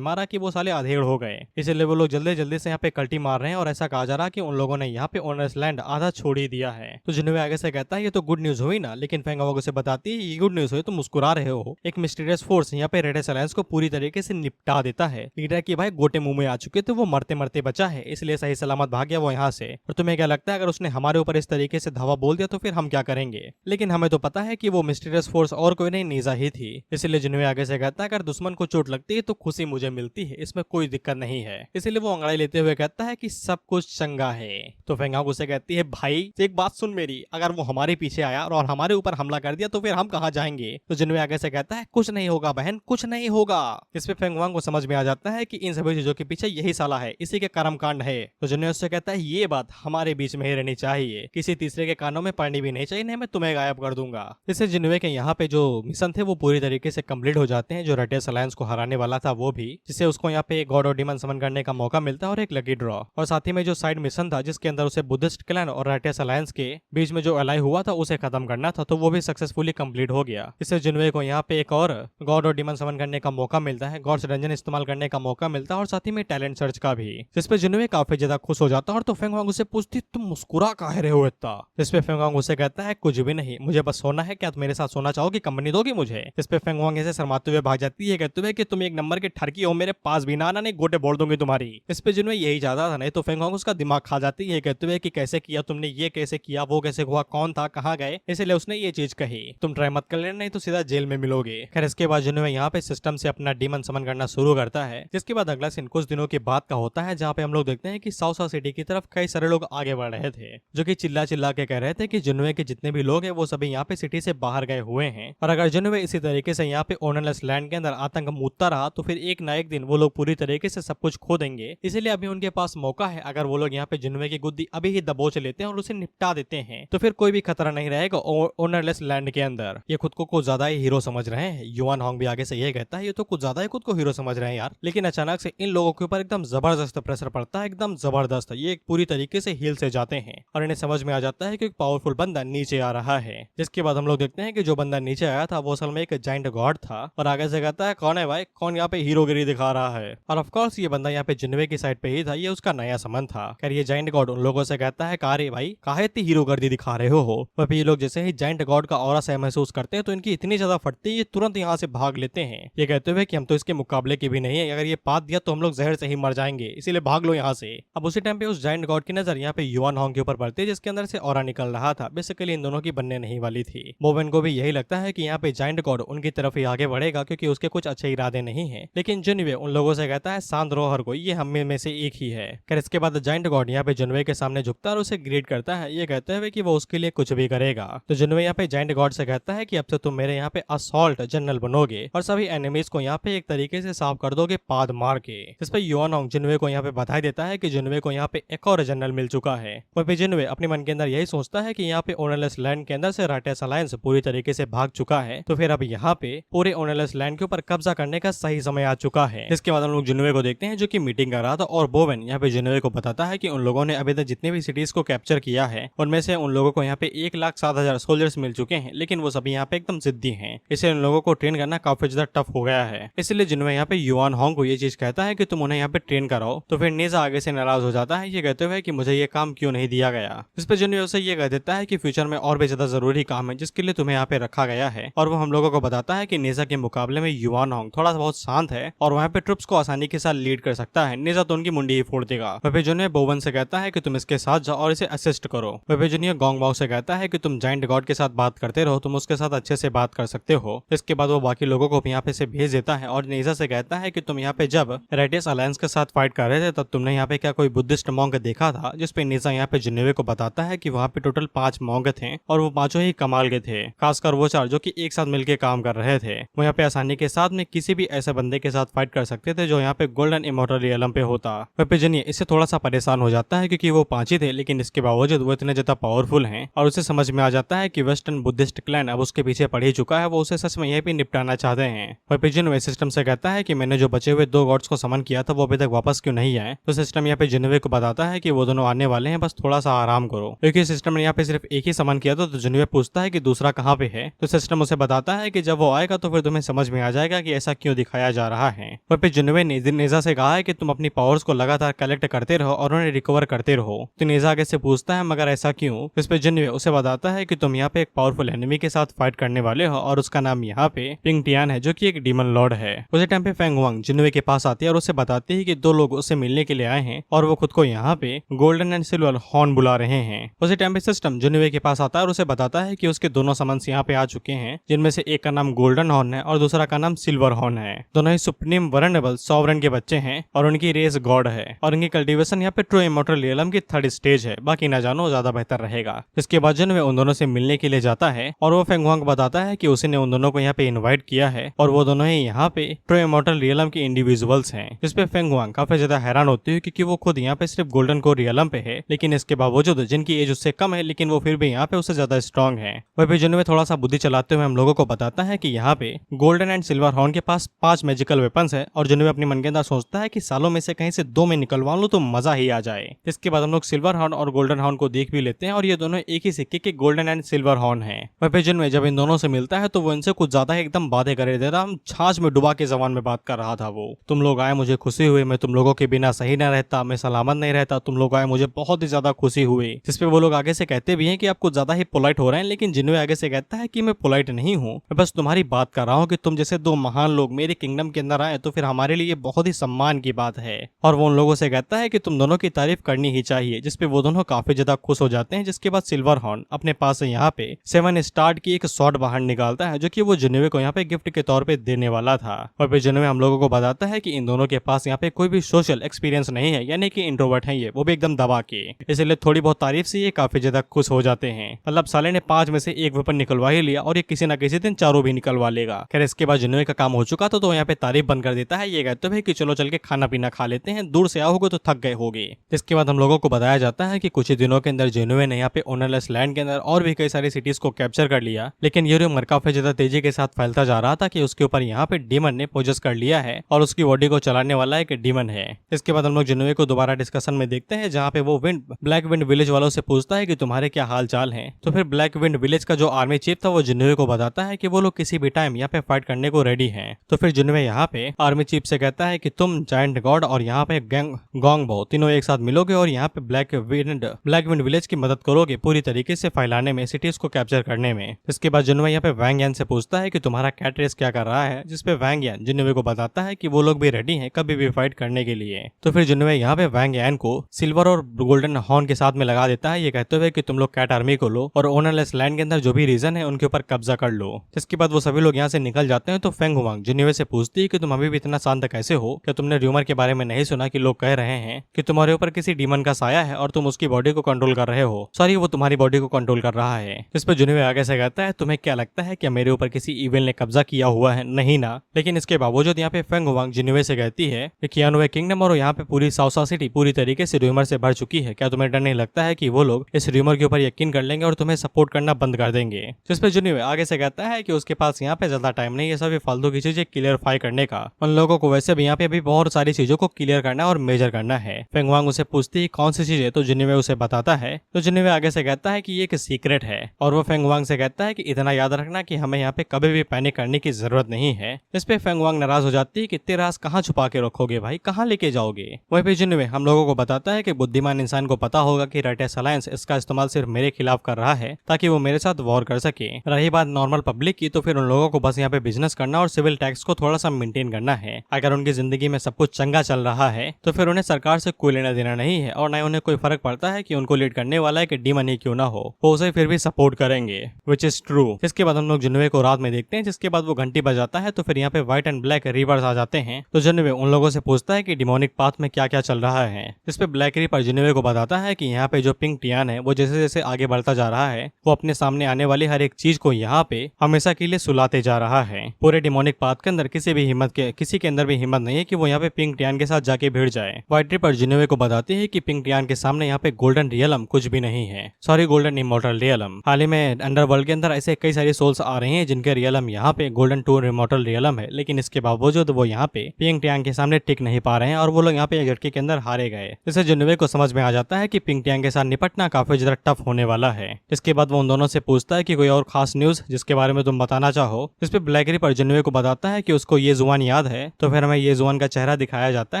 मारा कि वो साले अधेड़ हो गए, इसलिए वो लोग जल्दी जल्दी से यहाँ पे कल्टी मार रहे हैं और ऐसा कहा जा रहा है कि उन लोगों ने यहाँ पे ओनर्स लैंड आधा छोड़ ही दिया है। तो जिन्वे आगे से कहता है ये तो गुड न्यूज हुई ना, लेकिन फेंग हुआंग उसे बताती है ये गुड न्यूज हुई तो मुस्कुरा रहे हो, एक मिस्टीरियस फोर्स यहाँ पे राइटर्स अलायंस को पूरी तरीके से निपटा देता है। लीडर की भाई गोटे मुंह में आ चुके थे, वो मरते मरते बचा है, इसलिए सही सलामत भाग गया वो यहाँ से। और तुम्हें क्या लगता है अगर उसने हमारे ऊपर इस तरीके से धावा बोल दिया तो फिर हम क्या करेंगे? लेकिन हमें तो पता है कि वो मिस्टीरियस फोर्स और कोई नहीं नेजा ही थी। इसलिए जिन्वे आगे से कहता है अगर दुश्मन को चोट लगती है तो खुशी मुझे मिलती है, इसमें कोई दिक्कत नहीं है। इसलिए वो अंगड़ाई लेते हुए कहता है कि सब कुछ चंगा है। तो फेंग हुआंग उसे कहती है भाई एक बात सुन मेरी, अगर वो हमारे पीछे आया और हमारे ऊपर हमला कर दिया तो फिर हम कहाँ जाएंगे? तो जिन्वे आगे से कहता है है कुछ नहीं होगा बहन, कुछ नहीं होगा। इस पे फेंग वांग को समझ में आ जाता है कि इन सभी चीजों के पीछे यही साला है, इसी के कर्मकांड है। तो जुनवे उससे कहता है ये बात हमारे बीच में ही रहनी चाहिए, किसी तीसरे के कानों में पड़नी भी नहीं चाहिए, नहीं मैं तुम्हें गायब कर दूंगा। इससे जुनवे के यहाँ पे जो मिशन थे वो पूरी तरीके से कंप्लीट हो जाते हैं। जो रेटियस अलायंस को हराने वाला था वो भी, जिससे उसको यहाँ पे गॉड और डीमन समन करने का मौका मिलता है और एक लकी ड्रॉ। और साथ ही में जो साइड मिशन था जिसके अंदर उसे बुद्धिस्ट क्लैन और रेटियस अलायंस के बीच में जो अलाई हुआ था उसे खत्म करना था, तो वो भी सक्सेसफुली कंप्लीट हो गया। इससे जुनवे को यहाँ पे एक और गॉड और डीमन समन करने का मौका मिलता है, गॉड्स डंजन इस्तेमाल करने का मौका मिलता है और साथ ही में टैलेंट सर्च का भी, जिसपे जुनवे काफी ज्यादा खुश हो जाता है। और तो फेंग वांग उसे पूछती तुम मुस्कुरा काहे रहे हो इतना। जिसपे फेंग वांग उसे कहता है कुछ भी नहीं, मुझे बस सोना है, क्या तुम मेरे साथ सोना चाहोगी, कंपनी दोगी मुझे। जिसपे फेंग वांग ऐसे शर्माते हुए भाग जाती है, कहते हुए कि तुम एक नंबर के ठरकी हो, मेरे पास भी ना आना, नहीं गोटे बोल दूंगी तुम्हारी। इस पे जुनवे यही चाहता था, नहीं तो फेंग वांग उसका दिमाग खा जाती है, कहते हुए कि कैसे किया तुमने, ये कैसे किया, वो कैसे हुआ, कौन था, कहाँ गए, इसलिए उसने ये चीज कही, तुम ट्राई मत कर लेना नहीं तो सीधा जेल में मिलोगे। खैर इसके बाद जुनवे यहाँ पे सिस्टम से अपना डीमन समन करना शुरू करता है। जिसके बाद अगला सीन कुछ दिनों के बाद का होता है, जहाँ पे हम लोग देखते हैं कि साउथ सिटी की तरफ कई सारे लोग आगे बढ़ रहे थे, जो कि चिल्ला चिल्ला के कह रहे थे कि जुनवे के जितने भी लोग हैं वो सभी यहाँ पे सिटी से बाहर गए हुए हैं, और अगर जुनवे इसी तरीके से यहाँ पे ओनरलेस लैंड के अंदर आतंक मूदता रहा तो फिर एक ना एक दिन वो लोग पूरी तरीके से सब कुछ खो देंगे। इसलिए अभी उनके पास मौका है, अगर वो लोग यहाँ पे जुनवे की गुद्दी अभी ही दबोच लेते हैं और उसे निपटा देते हैं तो फिर कोई भी खतरा नहीं रहेगा ओनरलेस लैंड के अंदर। ये खुद को कुछ ज्यादा ही हीरो समझ रहे हैं। युआन होंग भी आगे से ये कहता है ये तो कुछ ज्यादा ही खुद को हीरो समझ रहे हैं यार। लेकिन अचानक से इन लोगों के ऊपर एकदम जबरदस्त प्रेशर पड़ता है, एकदम जबरदस्त। ये पूरी तरीके से हिल से जाते हैं और इन्हें समझ में आ जाता है कि एक पावरफुल बंदा नीचे आ रहा है। जिसके बाद हम लोग देखते हैं कि जो बंदा नीचे आया था वो असल में एक जाइंट गॉड था, और आगे से कहता है कौन है भाई, कौन यहाँ पे हीरोगिरी दिखा रहा है। और ऑफकोर्स ये बंदा यहाँ पे जुनवे की साइड पे ही था, ये उसका नया समन था। खैर ये जाइंट गॉड उन लोगों से कहता है कारे भाई काहे इतनी हीरोगिरी दिखा रहे हो। वह ये लोग जैसे ही जाइंट गॉड का ऑरा से महसूस करते हैं तो इनकी इतनी ज्यादा फटती है ये तुरंत यहाँ से भाग लेते हैं, ये कहते हुए कि हम तो इसके मुकाबले के भी नहीं है, अगर ये पात दिया तो हम लोग जहर से ही मर जाएंगे, इसीलिए भाग लो यहाँ से। अब उसी टाइम पे उस जाइंट गॉड की नजर यहाँ पे युआन होंग के ऊपर पड़ती है, जिसके अंदर से ऑरा निकल रहा था। बेसिकली इन दोनों की बनने नहीं वाली थी। बोवेन को भी यही लगता है कि यहाँ पे जाइंट गॉड उनकी तरफ ही आगे बढ़ेगा क्योंकि उसके कुछ अच्छे इरादे नहीं है। लेकिन जुनवे उन लोगों से कहता है शांत रहो हर कोई, ये हम में से एक ही है। खैर इसके बाद जाइंट गॉड यहाँ पे जुनवे के सामने झुकता है और उसे ग्रीट करता है, ये कहते हुए कि वो उसके लिए कुछ भी करेगा। तो जुनवे यहाँ पे जाइंट गॉड से कहता है कि अब से तुम मेरे यहाँ पे असॉल्ट जनरल बनोगे और सभी एनिमीज को यहाँ पे एक तरीके से साफ कर दोगे पाद मार के। इस पे युआन होंग जुनवे को यहाँ पे बधाई देता है कि जुनवे को यहाँ पे एक और जनरल मिल चुका है। वहीं पे जुनवे अपने मन के अंदर यही सोचता है कि यहाँ पे ओनरलेस लैंड के अंदर से रेटियस अलायंस पूरी तरीके से भाग चुका है, तो फिर अब यहाँ पे पूरे ओनरलेस लैंड के ऊपर कब्जा करने का सही समय आ चुका है। इसके बाद हम लोग जुनवे को देखते हैं जो की मीटिंग कर रहा था, और बोवेन यहाँ पे जुनवे को बताता है कि उन लोगों ने अभी तक जितने भी सिटीज को कैप्चर किया है उनमें से उन लोगों को यहाँ पे 1,07,000 सोल्जर्स मिल चुके हैं, लेकिन वो सभी यहाँ पे एकदम जिद्दी हैं, इसलिए उन लोगों को ट्रेन करना काफी ज्यादा टफ हो गया है। इसलिए जुनवे यहाँ पे युआन होंग को ये चीज कहता है कि तुम उन्हें यहाँ पे ट्रेन कराओ, तो फिर नेजा आगे से नाराज हो जाता है, ये कहते हुए कि मुझे ये काम क्यों नहीं दिया गया। इस पे जुनवे उसे ये कह देता है कि फ्यूचर में और भी ज्यादा जरूरी काम है जिसके लिए तुम्हें यहाँ पे रखा गया है, और वो हम लोगों को बताता है कि नेजा के मुकाबले में युआन होंग थोड़ा सा बहुत शांत है और वहाँ पे ट्रुप्स को आसानी के साथ लीड कर सकता है, नेजा तो उनकी मुंडी ही फोड़ देगा। वह जुनवे बोवन से कहता है कि तुम इसके साथ जाओ और इसे असिस्ट करो। वह जुनियर गोंग बाओ से कहता है कि तुम जाइंट गॉड के साथ बात करते रहो, तुम उसके साथ अच्छे से बात कर सकते हो। इसके बाद वो बाकी लोगों को यहाँ पे से भेज देता है और नेजा से कहता है कि तुम यहाँ पे जब रेडियस अलायंस के साथ फाइट कर रहे थे तब तुमने यहाँ पे क्या कोई बुद्धिस्ट मॉन्क देखा था, जिसपे नेजा यहाँ पे जुनवे को बताता है कि वहाँ पे टोटल 5 मॉन्क थे और वो पांचों ही कमाल के थे, खासकर वो 4 जो कि एक साथ मिलकर काम कर रहे थे। वो यहाँ पे आसानी के साथ में किसी भी ऐसे बंदे के साथ फाइट कर सकते थे जो यहाँ पे गोल्डन इमोर्टल रियलम पे होता। वह पे जुनियर इससे थोड़ा सा परेशान हो जाता है क्योंकि वो 5 ही थे, लेकिन इसके बावजूद वो इतने ज्यादा पावरफुल हैं और उसे समझ में आ जाता है कि वेस्टर्न बुद्धिस्ट क्लैन अब उसके पीछे पड़ ही चुका है, वो उसे सच में यहीं पे निपटाना चाहते हैं। वह पे सिस्टम से कहता है कि मैंने जो बचे हुए 2 गॉड्स को समन किया था वो अभी तक वापस क्यों नहीं आए। तो सिस्टम यहाँ पे जुनवे को बताता है कि वो दोनों आने वाले हैं, बस थोड़ा सा आराम करो। क्योंकि सिस्टम ने यहाँ पे सिर्फ एक ही समन किया था, तो जुनवे पूछता है कि दूसरा कहाँ पे है। तो सिस्टम उसे बताता है कि जब वो आएगा तो फिर तुम्हें समझ में आ जाएगा कि ऐसा क्यों दिखाया जा रहा है। वह पे जुनवे ने नेजा से कहा है कि तुम अपनी पावर्स को लगातार कलेक्ट करते रहो और उन्हें रिकवर करते रहो। तो नेजा आगे से पूछता है मगर ऐसा क्यों। इस पे जुनवे उसे बताता है कि तुम यहाँ पे एक पावरफुल एनिमी के साथ फाइट करने वाले हो और उसका नाम यहाँ पे पिंग टियान है जो कि एक डीमन लॉर्ड है। उसी टाइम पे फेंग वांग जुनवे के पास आती है और उसे बताती है कि 2 लोग उससे मिलने के लिए आए हैं और वो खुद को यहाँ पे गोल्डन एंड सिल्वर हॉर्न बुला रहे हैं। उसी टाइम पे सिस्टम जुनवे के पास आता है और उसे बताता है कि उसके दोनों समन्स यहाँ पे आ चुके हैं, जिनमें से एक का नाम गोल्डन हॉर्न है और दूसरा का नाम सिल्वर हॉर्न है। दोनों ही सुप्रीम वरनेबल सॉवरन के बच्चे हैं और उनकी रेस गॉड है और इनकी कल्टीवेशन यहाँ पे ट्रू इमॉर्टल रियलम की 3rd स्टेज है, बाकी ना जानो ज्यादा बेहतर रहेगा। इसके बाद जुनवे उन दोनों से मिलने के लिए जाता है और वो फेंग वांग बताता है कि उसने उन दोनों को यहाँ यहाँ पे इन्वाइट किया है और वो दोनों ही यहाँ पे ट्रू इमॉर्टल रियलम के इंडिविजुअल्स हैं। इस पे फेंग वांग काफी ज्यादा हैरान होती है क्योंकि वो खुद यहाँ पे सिर्फ गोल्डन कोर रियलम पे है, लेकिन इसके बावजूद जिनकी एज उससे कम है लेकिन वो फिर भी यहाँ पे उससे ज्यादा स्ट्रॉन्ग है। वह भी जिनमें थोड़ा सा बुद्धि चलाते हुए हम लोगों को बताता है कि यहाँ पे गोल्डन एंड सिल्वर हॉर्न के पास 5 मैजिकल वेपन्स है और जिनमें अपनी मन के अंदर सोचता है कि सालों में से कहीं से 2 में निकलवा लूं तो मजा ही आ जाए। इसके बाद हम लोग सिल्वर हॉर्न और गोल्डन हॉर्न को देख भी लेते हैं और ये दोनों एक ही सिक्के के गोल्डन एंड सिल्वर हॉर्न है। वह भी जिनमें जब इन दोनों से मिलता है तो वो इनसे कुछ ज्यादा एकदम बातें करे दे रहा, हम छाछ में डुबा के जबान में बात कर रहा था। वो तुम लोग आए मुझे खुशी हुई, मैं तुम लोगों के बिना सही न रहता, मैं सलामत नहीं रहता, तुम लोग आए मुझे बहुत ही ज्यादा खुशी हुई। जिसपे वो लोग आगे से कहते भी हैं कि आप कुछ ज्यादा ही पोलाइट हो रहे हैं, लेकिन जिनवे आगे से कहता है कि मैं पोलाइट नहीं हूँ, मैं बस तुम्हारी बात कर रहा हूँ कि तुम जैसे 2 महान लोग मेरे किंगडम के अंदर आए तो फिर हमारे लिए बहुत ही सम्मान की बात है। और वो उन लोगों से कहता है कि तुम दोनों की तारीफ करनी ही चाहिए, जिसपे वो दोनों काफी ज्यादा खुश हो जाते हैं। जिसके बाद सिल्वर हॉर्न अपने पास से यहाँ पे 7 स्टार की एक शॉट बाहर निकालता है जो कि वो जिनवे को यहाँ पे गिफ्ट के तौर पे देने वाला था। और फिर जिनवे हम लोगों को बताता है कि इन दोनों के पास यहाँ पे कोई भी सोशल एक्सपीरियंस नहीं है, यानी कि इंट्रोवर्ट है ये, वो भी एकदम दबा के। इसलिए थोड़ी बहुत तारीफ से ये काफी ज्यादा खुश हो जाते हैं। मतलब साले ने 5 में से 1 वेपन निकलवा ही लिया और ये किसी न किसी दिन 4 भी निकलवा लेगा। खैर इसके बाद जिनवे का काम हो चुका था तो यहाँ पे तारीफ बंद कर देता है। ये कहते हैं कि चलो चल के खाना पीना खा लेते हैं, दूर से आओगे तो थक गए होगे। इसके बाद हम लोगों को बताया जाता है कि कुछ ही दिनों के अंदर जिनवे ने यहाँ पे ओनरलेस लैंड के अंदर और भी कई सारी सिटीज को कैप्चर कर लिया, लेकिन ये रूमर काफी ज्यादा तेजी के साथ फैलता जा रहा था कि उसके ऊपर यहाँ पे डीमन ने पोजेस कर लिया है और उसकी बॉडी को चलाने वाला एक डीमन है। इसके बाद हम लोग जिनवे को दोबारा डिस्कशन में देखते हैं जहाँ पे वो ब्लैक विंड विलेज वालों से पूछता है कि तुम्हारे क्या हाल चाल है। तो फिर ब्लैक विंड विलेज का जो आर्मी चीफ था वो जिनवे को बताता है कि वो लोग किसी भी टाइम यहाँ पे फाइट करने को रेडी हैं। तो फिर जिनवे यहाँ पे आर्मी चीफ से कहता है कि तुम जायंट गॉड और यहाँ पे गोंगबो तीनों एक साथ मिलोगे और यहाँ पे ब्लैक विंड विलेज की मदद करोगे पूरी तरीके से फैलाने में, सिटीज को कैप्चर करने में। इसके बाद जिनवे यहाँ पे वैंग यान से पूछता है कि तुम्हारा कैट रेस क्या कर रहा है, जिसपे वैंग यान जिनवे को बताता है कि वो लोग भी रेडी हैं कभी भी फाइट करने के लिए। तो फिर जिनवे यहाँ पे वैंग यान को सिल्वर और गोल्डन हॉर्न के साथ में लगा देता है, ये कहते हुए कि तुम लोग कैट आर्मी को लो और ओनरलेस लैंड के अंदर जो भी रीजन है उनके ऊपर कब्जा कर लो। इसके बाद वो सभी लोग यहाँ से निकल जाते हैं। तो फेंग हुआंग जिनवे से पूछती है कि तुम अभी भी इतना शांत कैसे हो, क्या तुमने र्यूमर के बारे में नहीं सुना कि लोग कह रहे हैं कि तुम्हारे ऊपर किसी डीमन का साया है और तुम उसकी बॉडी को कंट्रोल कर रहे हो, सॉरी वो तुम्हारी बॉडी को कंट्रोल कर रहा है। इस पर जिनवे आगे से कहता है तुम्हें क्या लगता है कि मेरे ऊपर किसी इविल ने कब्जा किया हुआ है, नहीं ना। लेकिन इसके बावजूद यहाँ पे फेंग हुआंग जिनवे से कहती है कि कियानोवे किंगडम और यहाँ पे पूरी साउसा सिटी पूरी तरीके से र्यूमर से भर चुकी है, क्या तुम्हें डर नहीं लगता है कि वो लोग इस र्यूमर के ऊपर यकीन कर लेंगे और तुम्हें सपोर्ट करना बंद कर देंगे। जिस पे जिनवे आगे से कहता है कि उसके पास यहाँ पे ज्यादा टाइम नहीं है सभी फालतू की चीजें क्लियरफाई करने का, उन लोगों को वैसे भी यहाँ पे अभी बहुत सारी चीजों को क्लियर करना और मेजर करना है। फेंग हुआंग उसे पूछती है कौन सी चीज है, तो जिनवे उसे बताता है। तो जिनवे आगे से कहता है कि ये एक सीक्रेट है और वो फेंग हुआंग से कहता है कि इतना याद रखना कि हमें यहाँ पे कभी भी पैनिक करने की जरूरत नहीं है। इस पे फेंग हुआंग नाराज हो जाती है कि तेरा राज कहाँ छुपा के रखोगे भाई, कहाँ लेके जाओगे। वहीं पे जिनवे हम लोगों को बताता है कि बुद्धिमान इंसान को पता होगा कि राइटर्स अलायंस इसका इस्तेमाल सिर्फ मेरे खिलाफ कर रहा है ताकि वो मेरे साथ वॉर कर सके। रही बात नॉर्मल पब्लिक की, तो फिर उन लोगों को बस यहाँ पे बिजनेस करना और सिविल टैक्स को थोड़ा सा मेंटेन करना है। अगर उनकी जिंदगी में सब कुछ चंगा चल रहा है तो फिर उन्हें सरकार से कोई लेना देना नहीं है और न उन्हें कोई फर्क पड़ता है कि उनको लीड करने वाला एक डीमन ही क्यों ना हो, वो उसे फिर भी सपोर्ट करेंगे, विच इज ट्रू। इसके बाद हम लोग जिनवे को रात में देखते हैं, जिसके बाद वो घंटी बजाता है तो फिर यहाँ पे व्हाइट एंड ब्लैक रिवर्स आ जाते हैं। तो जिनवे उन लोगों से पूछता है कि डिमोनिक पाथ में क्या क्या चल रहा है। इस पे ब्लैक रिपर जिनवे को बताता है कि यहाँ पे जो पिंक टियान है वो जैसे जैसे आगे बढ़ता जा रहा है वो अपने सामने आने वाली हर एक चीज को यहाँ पे हमेशा के लिए सुलाते जा रहा है। पूरे डिमोनिक पाथ के अंदर किसी के अंदर भी हिम्मत नहीं है कि वो यहाँ पे पिंक टियान के साथ जाके भिड़ जाए। व्हाइट रिपर जिनवे को बताती है कि पिंक टियान के सामने यहाँ पे गोल्डन रियलम कुछ भी नहीं है, सॉरी गोल्डन इमॉर्टल रियलम। हाल ही में अंडरवर्ल्ड के अंदर ऐसे कई सारे सोल्स आ रहे हैं जिनके रियलम यहाँ पे गोल्डन टूर इमॉर्टल रियलम है, लेकिन इसके बावजूद वो यहाँ पे पिंक टियांग के सामने टिक नहीं पा रहे हैं और वो लोग यहाँ पे एक झटके के अंदर हारे गए। इससे जिनवे को समझ में आ जाता है कि पिंक टियांग के साथ निपटना काफी ज्यादा टफ होने वाला है। इसके बाद वो उन दोनों से पूछता है कि कोई और खास न्यूज जिसके बारे में तुम बताना चाहो। इस पे ब्लैक रिपर जिनवे को बताता है कि उसको ये जुबान याद है। तो फिर हमें ये जुबान का चेहरा दिखाया जाता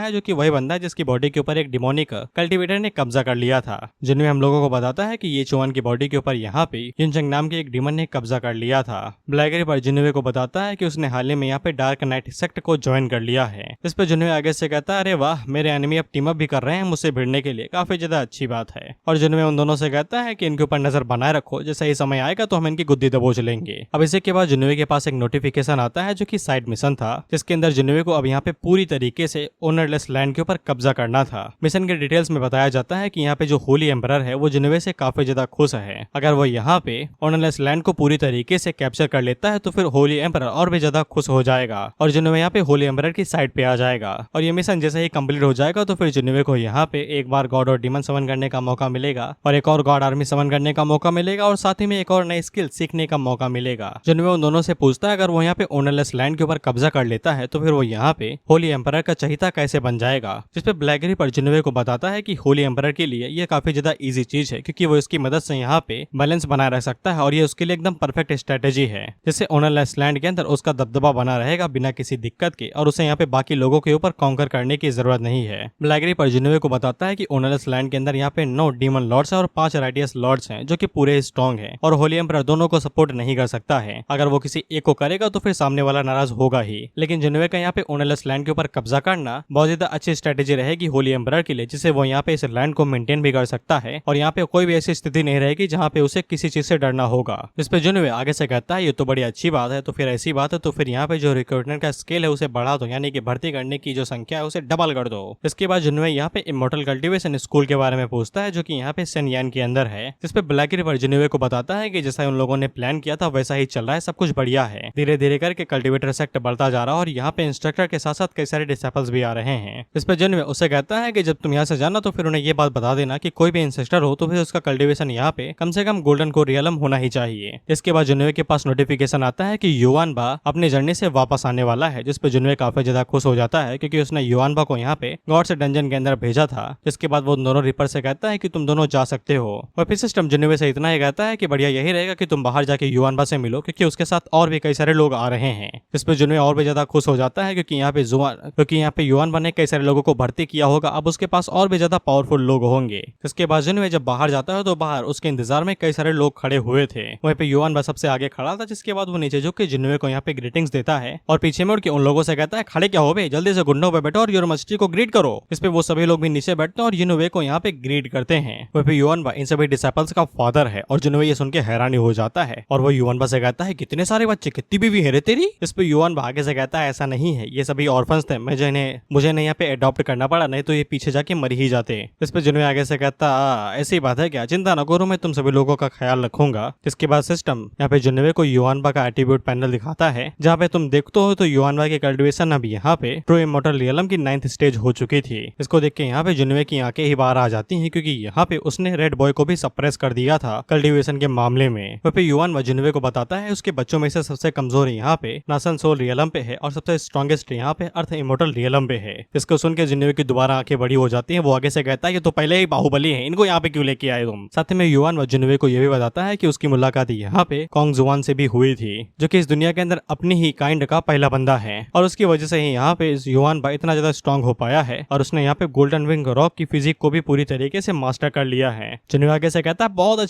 है जो कि वही बंदा है जिसकी बॉडी के ऊपर एक डिमोनिक कल्टीवेटर ने कब्जा कर लिया था। जिनवे हम लोगों को बताता है कि ये जुबान की बॉडी के ऊपर यहाँ पे युनचंग नाम के एक डिमन ने कब्जा कर लिया था। ब्लैक रिपर जिनवे को बताता है कि उसने हाल ही में यहाँ पे डार्क नाइट सेक्ट को ज्वाइन कर लिया है। इस पे जिनवे आगे से कहता है अरे वाह मेरे एनिमी अब टीम अप भी कर रहे हैं मुझसे भिड़ने के लिए, काफी ज्यादा अच्छी बात है। और जिनवे उन दोनों से कहता है कि इनके ऊपर नजर बनाए रखो, जैसा ही समय आएगा तो हम इनकी गुद्दी दबोच लेंगे। अब इसी के बाद जिनवे के पास एक नोटिफिकेशन आता है जो कि साइड मिशन था, जिसके अंदर जिनवे को अब यहाँ पे पूरी तरीके से ओनरलेस लैंड के ऊपर कब्जा करना था। मिशन के डिटेल्स में बताया जाता है कि यहाँ पे जो होली एम्परर है वो जिनवे से काफी ज्यादा खुश है। अगर वो यहाँ पे ओनरलेस लैंड को पूरी तरीके से कैप्चर कर लेता है तो फिर होली एम्परर और भी ज्यादा खुश हो जाएगा और जिन्होंने यहाँ पे होली एम्परर की साइड पे आ जाएगा। और ये मिशन जैसे ही कंप्लीट हो जाएगा तो फिर जिन्होंने को यहाँ पे एक बार गॉड और डीमन समन करने का मौका मिलेगा और एक और गॉड आर्मी समन करने का मौका मिलेगा और साथ ही में एक और नई स्किल सीखने का मौका मिलेगा। जिन्होंने उन दोनों से पूछता है अगर वो यहाँ पे ओनरलेस लैंड के ऊपर कब्जा कर लेता है तो फिर वो यहाँ पे होली एम्परर का चहीता कैसे बन जाएगा, जिसपे ब्लैक रिपर जिन्होंने को बताता है कि होली एम्परर के लिए ये काफी ज्यादा इजी चीज है क्योंकि वो इसकी मदद से यहाँ पे बैलेंस बनाए रख सकता है और ये उसके लिए एकदम परफेक्ट स्ट्रेटेजी है, जिससे ओनरलेस लैंड के अंदर उसका दबदबा बना रहेगा बिना किसी दिक्कत के और उसे यहाँ पे बाकी लोगों के ऊपर कॉन्कर करने की जरूरत नहीं है। ब्लैक रिपर जिन्होंने को बताता है कि ओनरलेस लैंड के अंदर यहाँ पे 9 डीमन लॉर्ड्स हैं और 5 राइटियस लॉर्ड्स हैं जो कि पूरे स्ट्रॉन्ग है और होली एम्परर दोनों को सपोर्ट नहीं कर सकता है। अगर वो किसी एक को करेगा तो फिर सामने वाला नाराज होगा ही, लेकिन जिन्होंने का यहाँ पे ओनरलेस लैंड के ऊपर कब्जा करना बहुत ज्यादा अच्छी स्ट्रेटेजी रहेगी होली एम्परर के लिए, जिससे वो यहाँ पे इस लैंड को मेंटेन भी कर सकता है और यहाँ पे कोई भी ऐसी स्थिति नहीं रहेगी जहाँ पे उसे किसी चीज से डरना होगा। जिस पे जिन्होंने आगे से कहता है ये तो बड़ी अच्छी बात है, तो फिर ऐसी बात है तो फिर यहाँ पे जो रिक्रूटमेंट का स्केल है उसे बढ़ा दो, यानी कि भर्ती करने की जो संख्या है उसे डबल कर दो। इसके बाद जिन्होंने यहाँ पे इमोर्टल कल्टीवेशन स्कूल के बारे में पूछता है जो कि यहाँ पे सेनयान के अंदर है, जिसपे ब्लैक रिपर जिन्होने को बताता है कि जैसा उन लोगों ने प्लान किया था वैसा ही चल रहा है, सब कुछ बढ़िया है। धीरे धीरे करके कल्टीवेटर सेक्ट बढ़ता जा रहा है और यहाँ पे इंस्ट्रक्टर के साथ साथ कई सारे डिसेपल्स भी आ रहे हैं। इस पे जिन्होंने उसे कहता है कि जब तुम यहाँ से जाना तो फिर उन्हें ये बात बता देना कि कोई भी इंसेस्टर हो तो फिर उसका कल्टीवेशन यहाँ पे कम से कम गोल्डन कोर रियलम होना ही चाहिए। इसके बाद जुनवे के पास नोटिफिकेशन आता है कि युवानबा अपने जर्नी से वापस आने वाला है, जिस पे जुनवे काफी ज्यादा खुश हो जाता है क्योंकि उसने युवानबा को यहाँ पे गॉड से डंजन के अंदर भेजा था। जिसके बाद वो दोनों रिपर से कहता है कि तुम दोनों जा सकते हो और फिर सिस्टम जुनवे से इतना ही कहता है कि बढ़िया यही रहेगा कि तुम बाहर जाके युवानबा से मिलो क्योंकि उसके साथ और भी कई सारे लोग आ रहे हैं। इस पे जुनवे और भी ज्यादा खुश हो जाता है क्योंकि यहाँ पे युवानबा ने कई सारे लोगों को भर्ती किया होगा, अब उसके पास और भी ज्यादा पावरफुल लोग होंगे। इसके बाद जुनवे जब बाहर जाता है तो बाहर उसके इंतजार में कई सारे लोग खड़े हुए थे। वहीं पे युवानबा सबसे आगे खड़ा था, जिसके बाद वो नीचे झुक के जुनवे को यहाँ पे ग्रीटिंग्स देता है और पीछे में उड़ के उन लोगों से कहता है खड़े क्या हो बे, जल्दी से घुटनों पे बैठो और यूनिवर्सिटी को ग्रीट करो। इस पे वो सभी लोग भी नीचे बैठते हैं और जुनवे को यहाँ पे ग्रीट करते हैं। वहीं पे युवानबा इन सभी डिसेपल्स का फादर है और जुनवे ये सुन के हैरानी हो जाता है और वो युवानबा से कहता है कितने सारे बच्चे, कितनी बीवी है रे तेरी। इस पे युवानबा आगे से कहता है ऐसा नहीं है, ये सभी ऑर्फन्स थे, मुझे नहीं यहाँ पे अडॉप्ट करना पड़ा, नहीं तो ये पीछे जाके मर ही जाते। इस पे जुनवे आगे से कहता ऐसी बात है क्या, चिंता न करो, मैं तुम सभी लोगों का ख्याल रखूंगा। इसके बाद सिस्टम यहाँ पे जुनवे को युवानबा का एट्रीब्यूट पैनल दिखाता है जहाँ पे तुम देखते हो तो युवानबा की कल्टीवेशन अब यहाँ पे ट्रू इमॉर्टल रियलम की 9th स्टेज हो चुकी थी। इसको देख के यहाँ पे जुनवे की आंखें ही बाहर आ जाती हैं क्योंकि यहाँ पे उसने रेड बॉय को भी सप्रेस कर दिया था कल्टीवेशन के मामले में। वह पे युवानबा जुनवे को बताता है उसके बच्चों में से सबसे कमजोर यहाँ पे नासन सोल रियलम पे है और सबसे स्ट्रॉन्गेस्ट यहाँ पे अर्थ इमॉर्टल रियलम पे है। इसको सुन के जुनवे की दोबारा आंखें बड़ी हो जाती है। वो आगे से कहता है ये तो पहले ही बाहुबली है, इनको यहाँ पे क्यों लेके आए तुम। साथ में युवानबा जुनवे को यह भी बताता है कि उसकी मुलाकात यहाँ पे कॉन्ग जुआन से भी हुई थी जो कि इस दुनिया के अंदर अपनी ही काइंड का पहला बंदा है और उसकी वजह से ही यहाँ पे युवानबा इतना ज्यादा स्ट्रॉन्ग हो पाया है और उसने यहाँ पे गोल्डन विंग रॉक की फिजिक को भी पूरी तरीके से मास्टर कर लिया है। जुनवे आगे से कहता है बहुत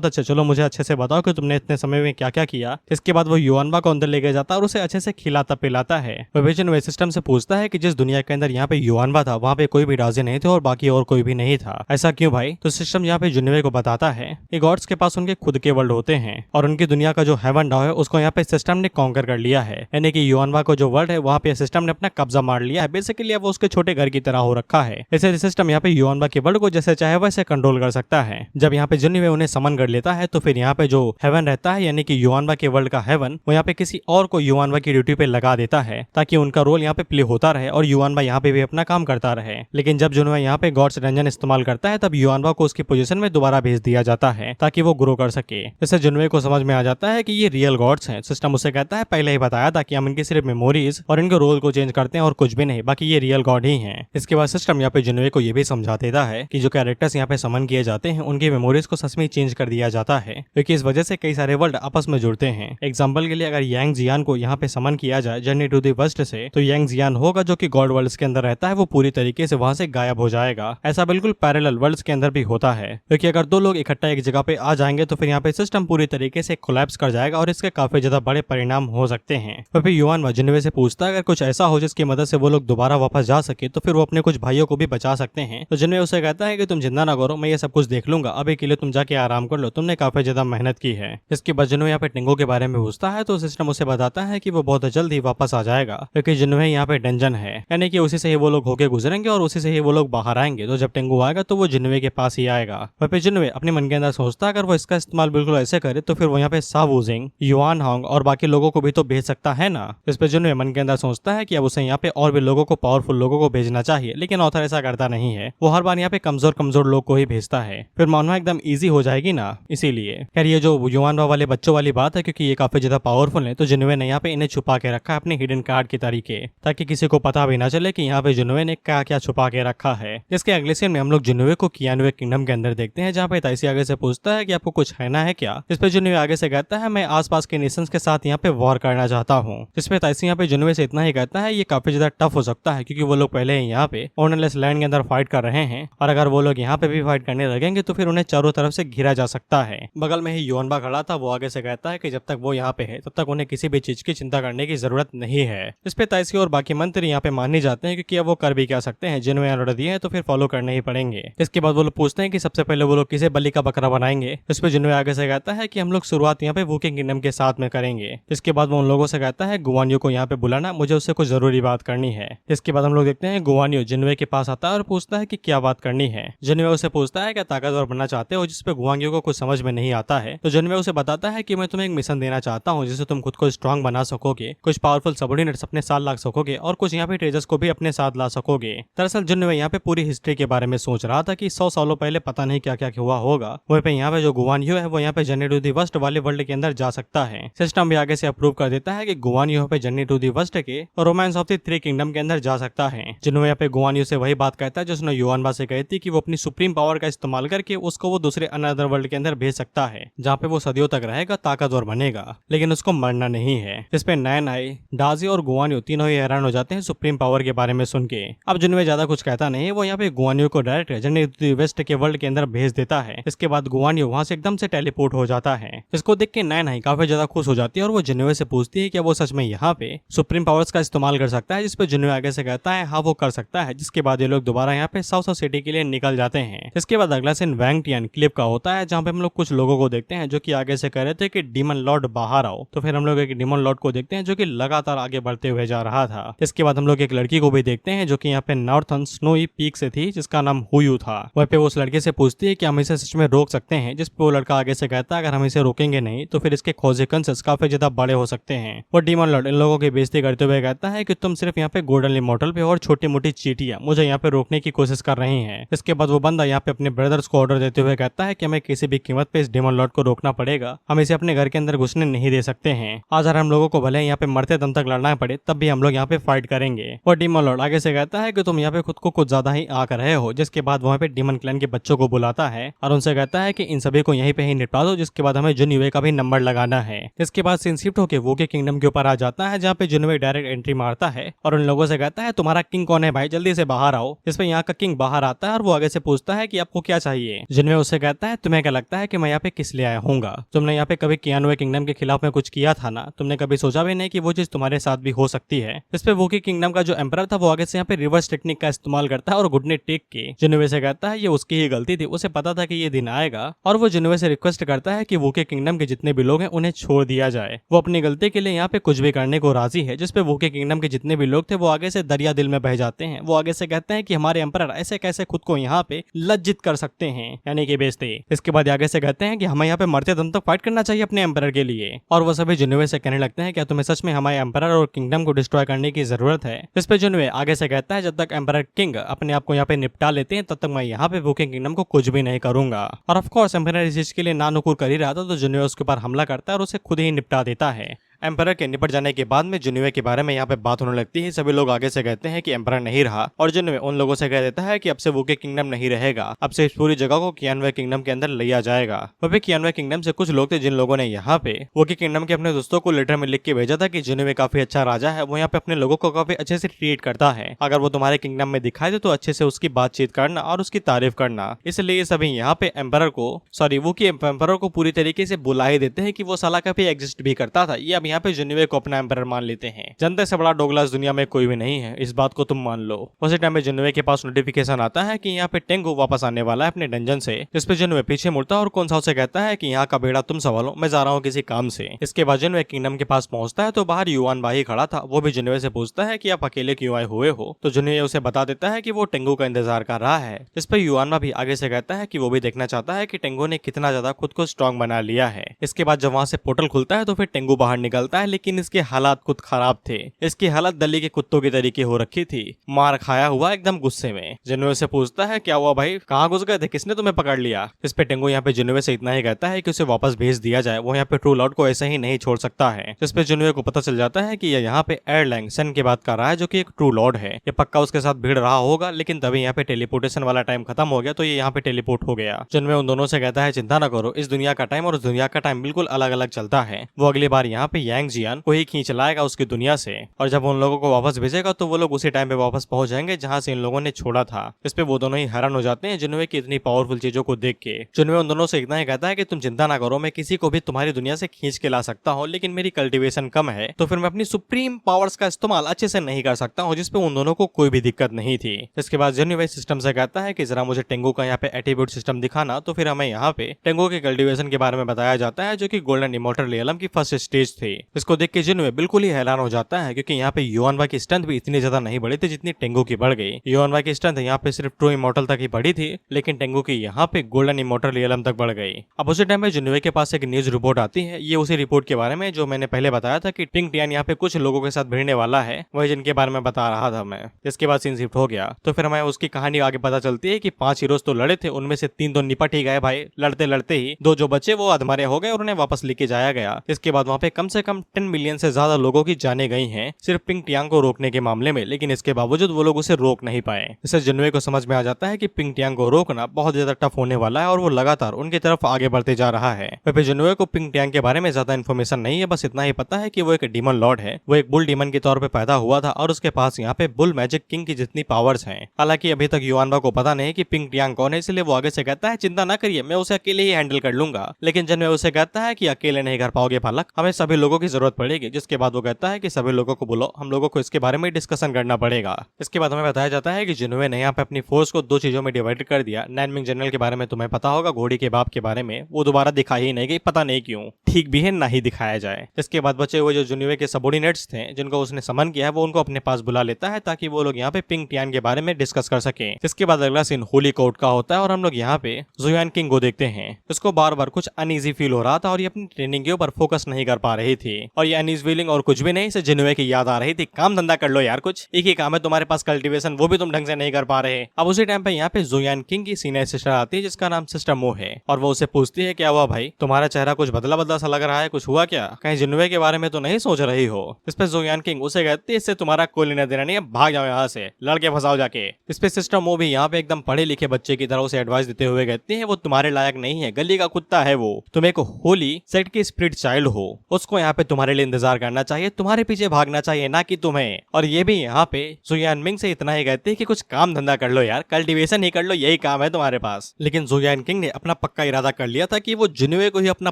अच्छे, चलो मुझे अच्छे से बताओ कि तुमने इतने समय में क्या क्या किया। इसके बाद वो युवानबा को अंदर लेके जाता है और उसे अच्छे से खिलाता पिलाता है। वह जुनवे सिस्टम से पूछता है कि जिस दुनिया के अंदर यहाँ पे युवानबा था वहाँ पे कोई भी राजे नहीं थे और बाकी और कोई भी नहीं था, ऐसा क्यों भाई। तो सिस्टम यहाँ पे जुनवे को बताता है कि गॉड्स के पास उनके खुद के वर्ल्ड होते हैं और उनकी दुनिया का जो हेवन डाउ है उसको यहाँ पे सिस्टम ने कॉन्कर कर लिया है, यानी कि युवानबा को जो वर्ल्ड है वहाँ पे सिस्टम ने अपना कब्जा मार लिया है। बेसिकली वो उसके छोटे घर की तरह हो रखा है। ऐसे सिस्टम यहाँ पे युवानबा के वर्ल्ड को जैसे चाहे वैसे कंट्रोल कर सकता है। जब यहाँ पे जुनवे उन्हें समन कर लेता है तो फिर यहाँ पे जो हेवन रहता है यानी कि युवानबा के वर्ल्ड का हेवन वो यहाँ पे किसी और को युवानबा की ड्यूटी पे लगा देता है ताकि उनका रोल यहाँ पे प्ले होता रहे और युवानबा यहाँ पे भी अपना काम करता रहे। लेकिन जब जुनवे यहाँ पे गॉड्स डंजन इस्तेमाल करता है तब युवानबा को उसकी पोजीशन में दोबारा भेज दिया जाता है ताकि वो ग्रो कर सके। इससे जुनवे को समझ में आ जाता है कि ये रियल गॉड्स हैं। सिस्टम उसे कहता है पहले ही बताया था कि हम इनकी सिर्फ मेमोरीज और इनके रोल को चेंज करते हैं और कुछ भी नहीं, बाकी ये रियल गॉड ही हैं। इसके बाद सिस्टम यहाँ पे जुनवे को ये भी समझा देता है कि जो कैरेक्टर्स यहाँ पे समन किए जाते हैं उनकी मेमोरीज को सच में चेंज कर दिया जाता है क्योंकि इस वजह से कई सारे वर्ल्ड आपस में जुड़ते हैं। एग्जाम्पल के लिए अगर यांग जियान को यहाँ पे समन किया जाए जर्नी टू द वेस्ट से तो यांग जियान होगा जो कि गॉड वर्ल्ड के अंदर रहता है वो पूरी तरीके से वहां से गायब हो जाएगा। ऐसा बिल्कुल पैरेलल वर्ल्ड्स के अंदर भी होता है क्योंकि अगर दो लोग इकट्ठा एक जगह पे आ जाएंगे तो फिर यहाँ पे सिस्टम पूरी तरीके से कोलैप्स कर जाएगा और इसके काफी ज्यादा बड़े परिणाम हो सकते हैं। फिर युवानबा जुनवे से पूछता है अगर कुछ ऐसा हो जिसकी मदद से वो लोग दोबारा वापस जा सके तो फिर वो अपने कुछ भाइयों को भी बचा सकते हैं। तो जुनवे उसे कहता है कि तुम चिंता ना करो, मैं ये सब कुछ देख लूंगा, अभी के लिए तुम जाके आराम कर लो, तुमने काफी ज्यादा मेहनत की है। इसके बाद जुनवे यहाँ पे टिंगो के बारे में पूछता है तो सिस्टम उसे बताता है कि वो बहुत जल्द ही वापस आ जाएगा क्योंकि जुनवे यहाँ पे डंजन है, यानी कि उसी से ही वो लोग होके गुजरेंगे और उसी से ही वो लोग बाहर आएंगे। तो जब टिंगो आएगा तो वो जुनवे के पास ही आएगा। वह पे जुनवे अपने मन के अंदर सोचता है अगर वो इसका इस्तेमाल बिल्कुल ऐसे करे तो फिर वो यहाँ पे सावुजिंग, युआन सान होंग और बाकी लोगों को भी तो भेज सकता है ना। इस पे जुनवे मन के अंदर सोचता है कि अब उसे यहाँ पे और भी लोगों को, पावरफुल लोगों को भेजना चाहिए, लेकिन ऑथर ऐसा करता नहीं है। वो हर बार यहाँ पे कमजोर कमजोर लोग को ही भेजता है, फिर मानना एकदम ईजी हो जाएगी ना। इसीलिए खैर ये जो युवानवा वाले बच्चों वाली बात है, क्योंकि ये काफी ज्यादा पावरफुल है, तो जुनवे ने यहाँ पे इन्हें छुपा के रखा है अपने हिडन कार्ड के तरीके, ताकि किसी को पता भी ना चले कि यहाँ पे जुनवे ने क्या क्या छुपा के रखा है। इसके अगले सीन में हम लोग जुनवे को कियानवे किंगडम के अंदर देखते हैं, जहाँ पे ताइसी आगे से पूछता है कि आपको कुछ है ना है क्या। इस पे जुनवे आगे से कहता है मैं आसपास के नेशंस के साथ यहाँ पे वॉर करना चाहता हूँ। जिसपे ताइसी यहाँ पे जुनवे से इतना ही कहता है ये काफी ज्यादा टफ हो सकता है, क्योंकि वो लोग पहले ही यहाँ पे ऑनरलेस लैंड के अंदर फाइट कर रहे हैं, और अगर वो लोग यहाँ पे भी फाइट करने लगेंगे तो फिर उन्हें चारों तरफ से घिरा जा सकता है। बगल में ही युवानबा खड़ा था, वो आगे से कहता है कि जब तक वो यहाँ पे है तब तक उन्हें किसी भी चीज की चिंता करने की जरूरत नहीं है। इस पे ताइसी और बाकी मंत्री यहाँ पे मान ही जाते हैं, क्योंकि अब वो कर भी क्या सकते हैं, जिन्होंने ऑर्डर दिए हैं तो फिर फॉलो करने ही पड़ेंगे। इसके बाद वो लोग पूछते हैं कि सबसे पहले वो लोग किसे बलि का बकरा बनाएंगे। इस पे जिन्होंने आगे से कहता है कि हम लोग शुरुआत यहाँ पे वूकिंग किंगडम के साथ में करेंगे। इसके बाद वो उन लोगों से कहता है गुवानियो को यहाँ पे बुलाना, मुझे उससे कुछ जरूरी बात करनी है। इसके बाद हम लोग देखते हैं गुवानियो जिन्वे के पास आता है और पूछता है कि क्या बात करनी है। जिन्वे उसे पूछता है क्या ताकतवर बनना चाहते हो, जिसपे गुवानियो को कुछ समझ में नहीं आता है। तो जिन्वे उसे बताता है कि मैं तुम्हें एक मिशन देना चाहता हूँ, जिससे तुम खुद को स्ट्रांग बना सकोगे, कुछ पावरफुल सबऑर्डिनेट्स अपने साथ ला सकोगे और कुछ यहाँ पे ट्रेजर्स को भी अपने साथ ला सकोगे। दरअसल जिन्वे यहाँ पे पूरी हिस्ट्री के बारे में सोच रहा था कि 100 सालों पहले पता नहीं क्या क्या हुआ होगा। वहीं पे यहाँ पे जो गुवानियो है वो यहाँ पे जर्नी टू दी वस्ट वाले वर्ल्ड के अंदर जा सकता है। सिस्टम भी आगे से अप्रूव कर देता है कि गुवानियो पे जर्नी टू दी वस्ट के romance of the three kingdom के अंदर जा सकता है। जिन्होंने यहाँ पे गुवानियो से वही बात कहता है जो उसने युवानबा से कही थी कि वो अपनी सुप्रीम पावर का इस्तेमाल करके उसको वो दूसरे अनदर वर्ल्ड के अंदर भेज सकता है, जहाँ पे वो सदियों तक रहेगा, ताकतवर बनेगा, लेकिन उसको मरना नहीं है। इस पे नैन आई, डाजी और गुवानियो तीनों ही हैरान हो जाते हैं सुप्रीम पावर के बारे में सुन के। अब जिन्होंने ज्यादा कुछ कहता नहीं, वो यहाँ पे गुवानियो को direct journey to the west के वर्ल्ड के अंदर भेज देता है। इसके बाद गुवानियो वहां से एकदम से टेलीपोर्ट हो जाता है। इसको देख के नैन आई काफी ज्यादा खुश हो जाती है और वो जिन्वे से पूछती है कि वो सच में यहाँ पे सुप्रीम पावर्स का इस्तेमाल कर सकता है, जिसपे जिन्वे आगे से कहता है हाँ वो कर सकता है। जिसके बाद ये लोग दोबारा यहाँ पे साउथ सिटी के लिए निकल जाते हैं। इसके बाद अगला सीन वैंग टियन क्लिप का होता है, जहाँ पे हम लोग कुछ लोगों को देखते हैं जो कि आगे से कह रहे थे कि डीमन लॉर्ड बाहर आओ। तो फिर हम लोग एक डीमन लॉर्ड को देखते हैं जो कि लगातार आगे बढ़ते हुए जा रहा था। इसके बाद हम लोग एक लड़की को भी देखते हैं जो कि यहाँ पे नॉर्थन स्नोई पीक से थी, जिसका नाम हुयू था। वह पे उस लड़के से पूछती है कि हम इसे सच में रोक सकते हैं, जिस पे वो लड़का आगे से कहता है अगर हम इसे रोकेंगे नहीं तो फिर इसके कॉन्सिक्वेंसेस काफी ज्यादा बड़े हो सकते हैं। वो डीमन लॉर्ड इन लोगों की बेइज्जती करते हुए कहता है कि तुम सिर्फ यहाँ पे गोल्डन इमॉर्टल पे और छोटी मोटी चीटियां मुझे यहाँ पे रोकने की कोशिश कर रही हैं। इसके बाद वो बंदा यहाँ पे अपने ब्रदर्स को ऑर्डर देते हुए कहता है कि हमें किसी भी कीमत पे इस डीमन लॉर्ड को रोकना पड़ेगा, हम इसे अपने घर के अंदर घुसने नहीं दे सकते हैं। आज अगर हम लोगों को भले यहाँ पे मरते दम तक लड़ना पड़े तब भी हम लोग यहाँ पे फाइट करेंगे। और डीमन लॉर्ड आगे से कहता है कि तुम यहाँ पे खुद को कुछ ज्यादा ही आंक रहे हो। जिसके बाद वहाँ पे डीमन क्लैन के बच्चों को बुलाता है और उनसे कहता है कि इन सभी को यहीं पे ही निपटा दो, जिसके बाद हमें जुनवे का भी नंबर लगाना है। इसके बाद सीन शिफ्ट होकर वोके किंगडम के ऊपर आ जाता है, जहाँ पे जुनवे डायरेक्ट एंट्री मारता है और उन लोगों से कहता है तुम्हारा किंग कौन है भाई, जल्दी से बाहर आओ। इस पे यहाँ का किंग बाहर आता है और वो आगे से पूछता है कि आपको क्या चाहिए। जुनवे उससे कहता है तुम्हें क्या लगता है कि मैं यहाँ पे किस लिए आया हूँगा, तुमने यहाँ पे कभी कियानवे किंगडम के खिलाफ में कुछ किया था ना, तुमने कभी सोचा भी नहीं कि वो चीज तुम्हारे साथ भी हो सकती है। इस पे वोके किंगडम का जो एम्परर था वो आगे से यहाँ पे रिवर्स टेक्निक का इस्तेमाल करता है और घुटने टेक के जुनवे से कहता है ये उसकी ही गलती थी, उसे पता था कि ये दिन आएगा, और वो जुनवे से रिक्वेस्ट करता है कि वोके किंगडम के जितने भी लोग हैं उन्हें छोड़ दिया जाए। वो अपनी गलती के लिए यहाँ पे कुछ भी करने को राजी है। जिसपे वोके किंगडम के जितने भी लोग थे वो आगे से दरिया दिल में बह जाते हैं। वो आगे से कहते हैं कि हमारे एम्परर ऐसे कैसे खुद को यहाँ पे लज्जित कर सकते हैं, यानी कि बेचते। इसके बाद आगे से कहते हैं कि हमें यहाँ पे मरते दम तक फाइट करना चाहिए अपने एम्परर के लिए। और वो सभी जुनवे से कहने लगते हैं क्या तुम्हें सच में हमारे एम्परर और किंगडम को डिस्ट्रॉय करने की जरूरत है। इस पे जुनवे आगे से कहता है जब तक एम्परर किंग अपने आप को यहाँ पे निपटा लेते हैं तब तक मैं यहाँ पे वोके किंगडम को कुछ भी नहीं करूंगा। और ऑफ कोर्स एम्परर इस चीज के लिए नानुकुर कर ही रहा था, तो जुनवे उसके ऊपर हमला करता है और उसे खुद ही निपटा देता है। एम्परर के निपट जाने के बाद में जुनवे के बारे में यहाँ पे बात होने लगती है। सभी लोग आगे से कहते हैं कि एम्परर नहीं रहा और जुनवे उन लोगों से कह देता है कि अब से वोके किंगडम नहीं रहेगा, अब से इस पूरी जगह को कियानवे किंगडम के अंदर लिया जाएगा। वह कियानवे किंगडम से कुछ लोग थे जिन लोगों ने यहाँ पे वोके किंगडम के अपने दोस्तों को लेटर में लिख के भेजा था कि जुनवे काफी अच्छा राजा है, वो यहाँ पे अपने लोगों को काफी अच्छे से ट्रीट करता है, अगर वो तुम्हारे किंगडम में दिखाई दे तो अच्छे से उसकी बातचीत करना और उसकी तारीफ करना। इसलिए सभी यहाँ पे एम्परर को वोके एम्परर को पूरी तरीके से बुला ही देते हैं कि वो साला कभी एग्जिस्ट भी करता था, ये अब यहाँ पे जुनिवे को अपना एम्परर मान लेते हैं। जनता से बड़ा डोगला इस दुनिया में कोई भी नहीं है, इस बात को तुम मान लो। उसी टाइम में जुनिवे के पास नोटिफिकेशन आता है कि यहाँ पे टेंगू वापस आने वाला है अपने डंजन से, जिस पे जुनिवे पीछे मुड़ता है और कोनसाओ से कहता है कि यहाँ का बेड़ा तुम संभालो, मैं जा रहा हूँ किसी काम से। इसके बाद जुनिवे किंगडम के पास पहुंचता है तो बाहर युआन भाई खड़ा था। वो भी जुनिवे से पूछता है कि आप अकेले क्यों आए हुए हो, तो जुनिवे उसे बता देता है कि वो टेंगू का इंतजार कर रहा है। इस पर युआन भी आगे से कहता है कि वो भी देखना चाहता है कि टेंगू ने कितना ज्यादा खुद को स्ट्रॉन्ग बना लिया है। इसके बाद जब वहां से पोर्टल खुलता है तो फिर टेंगू बाहर निकलता है, लेकिन इसके हालात खुद खराब थे। इसकी हालत दिल्ली के कुत्तों की तरीके हो रखी थी, मार खाया हुआ एकदम गुस्से में। जुनिवे से पूछता है क्या हुआ भाई, कहाँ घुस गए थे, किसने तुम्हें पकड़ लिया। इस पे टेंगू यहाँ पे जुनिवे से इतना ही कहता है कि उसे वापस भेज दिया जाए, वो यहाँ पे ट्रू लॉर्ड को ऐसे ही नहीं छोड़ सकता है। जिस पे जुनिवे को पता चल जाता है कि ये यहाँ पे एयरलैंग सन की बात कर रहा है, जो कि एक ट्रू लॉर्ड है। ये पक्का उसके साथ भीड़ रहा होगा, लेकिन तभी यहाँ पे टेलीपोर्टेशन वाला टाइम खत्म हो गया तो ये यहाँ पे टेलीपोर्ट हो गया। जुनिवे उन दोनों से कहता है चिंता न करो, इस दुनिया का टाइम और उस दुनिया का टाइम बिल्कुल अलग अलग चलता है। वो अगली बार यहाँ पे यांग जियान को ही खींच लाएगा उसकी दुनिया से, और जब उन लोगों को वापस भेजेगा तो वो लोग उसी टाइम पे वापस पहुंच जाएंगे जहाँ से इन लोगों ने छोड़ा था। इस पे वो दोनों ही हैरान हो जाते हैं जुनिवे की इतनी पावरफुल चीजों को देख के। जुनिवे उन दोनों से इतना ही कहता है कि तुम चिंता ना करो, मैं किसी को भी तुम्हारी दुनिया से खींच के ला सकता हूँ, लेकिन मेरी कल्टीवेशन कम है तो फिर मैं अपनी सुप्रीम पावर्स का इस्तेमाल अच्छे से नहीं कर सकता हूँ, जिसपे उन दोनों को कोई भी दिक्कत नहीं थी। इसके बाद जुनिवे सिस्टम से कहता है कि जरा मुझे टेंगू का यहाँ पे एट्रीब्यूट सिस्टम दिखाना, तो फिर हमें यहाँ पे टेंगू के कल्टीवेशन के बारे में बताया जाता है, जो कि गोल्डन इमॉर्टल रियलम की फर्स्ट स्टेज थी। इसको देख के जुनिवे बिल्कुल ही हैरान हो जाता है, क्योंकि यहाँ पे युआनवा की स्ट्रेंथ भी इतनी ज्यादा नहीं बढ़ी थी जितनी टेंगू की बढ़ गई। युआनवा की स्ट्रेंथ यहाँ पे सिर्फ ट्रू इमॉर्टल तक ही बढ़ी थी, लेकिन टेंगू की यहाँ पे गोल्डन इमॉर्टल रियलम तक बढ़ गई। अब उसी टाइम में जुनिवे के पास एक न्यूज रिपोर्ट आती है। ये उसी रिपोर्ट के बारे में जो मैंने पहले बताया था कि पिंक टियान यहाँ पे कुछ लोगों के साथ भिड़ने वाला है, वही जिनके बारे में बता रहा था मैं। इसके बाद सीन शिफ्ट हो गया तो फिर हमें उसकी कहानी आगे पता चलती है कि 5 हीरोज तो लड़े थे, उनमें से 3 तो निपट ही गए भाई, लड़ते लड़ते ही 2 जो बचे वो अधमरे हो गए और उन्हें वापस लेके जाया गया। इसके बाद वहाँ पे कम से कम 10 मिलियन से ज्यादा लोगों की जाने गई हैं सिर्फ पिंक टियांग को रोकने के मामले में, लेकिन इसके बावजूद वो लोग उसे रोक नहीं पाए। इससे जुनिवे को समझ में आ जाता है कि पिंक टियांग को रोकना बहुत ज्यादा टफ होने वाला है और वो लगातार उनकी तरफ आगे बढ़ते जा रहा है। वह जुनिवे को पिंक टियांग के बारे में ज्यादा इन्फॉर्मेशन नहीं है, बस इतना ही पता है कि वो एक डीमन लॉर्ड है। वो एक बुल डीमन के तौर पे पैदा हुआ था और उसके पास यहाँ पे बुल मैजिक किंग की जितनी पावर्स हैं। हालांकि अभी तक युआनवा को पता नहीं कि पिंक टियांग कौन है, इसलिए वो आगे से कहता है चिंता न करिए, मैं उसे अकेले ही हैंडल कर लूंगा। लेकिन जुनिवे उसे कहता है कि अकेले नहीं कर पाओगे बालक, हमें सभी लोगों की जरूरत पड़ेगी। जिसके बाद वो कहता है कि सभी लोगों को बुलाओ, हम लोगों को इसके बारे में डिस्कशन करना पड़ेगा। इसके बाद हमें बताया जाता है कि जुनिवे ने यहाँ पे अपनी फोर्स को 2 चीजों में डिवाइड कर दिया। नाइनविंग जनरल के बारे में तुम्हें पता होगा, घोड़ी के बाप के बारे में, वो दोबारा दिखाई ही नहीं गई, पता नहीं क्यों, ठीक भी है ना ही दिखाया जाए। इसके बाद बचे हुए जो जुनिवे के सबऑर्डिनेट्स थे जिनको उसने समन किया है, वो उनको अपने पास बुला लेता है ताकि वो लोग यहाँ पे पिंक टियान के बारे में डिस्कस कर सके। इसके बाद अगला सीन होली कोर्ट का होता है और हम लोग यहाँ पे जुयान किंग को देखते हैं। इसको बार बार कुछ अनईजी फील हो रहा था और ये अपनी ट्रेनिंग के ऊपर फोकस नहीं कर पा रही थी, और ये अनईजी फीलिंग और कुछ भी नहीं, इसे जुनिवे की याद आ रही थी। काम धंधा कर लो यार, कुछ एक ही काम है तुम्हारे पास, कल्टीवेशन, वो भी तुम ढंग से नहीं कर पा रहे। अब उसी टाइम पे यहाँ पे जुयान किंग की सीनियर सिस्टर आती है जिसका नाम सिस्टर मो है, और वो उसे पूछती है क्या हुआ भाई, तुम्हारा चेहरा कुछ बदला बदला सा लग रहा है, कुछ हुआ क्या, कहीं जुनिवे के बारे में तो नहीं सोच रही हो। इस पे जुयान किंग उसे कहती है इससे तुम्हारा कोई लेना देना नहीं है, भाग जाओ यहाँ से, लड़के फंसाओ जाके। इस पे सिस्टर मो भी यहाँ पे एकदम पढ़े लिखे बच्चे की तरह उसे एडवाइस देते हुए कहती है वो तुम्हारे लायक नहीं है, गली का कुत्ता है वो, तुम एक होली सेट की स्पिरिट चाइल्ड हो, उसको यहाँ पे तुम्हारे लिए इंतजार करना चाहिए, तुम्हारे पीछे भागना चाहिए ना कि तुम्हें। और ये भी यहाँ पे जुयान मिंग से इतना ही कहती है कि कुछ काम धंधा कर लो यार, कल्टीवेशन ही कर लो, यही काम है तुम्हारे पास। लेकिन जुयान किंग ने अपना पक्का इरादा कर लिया था कि वो जुनिवे को ही अपना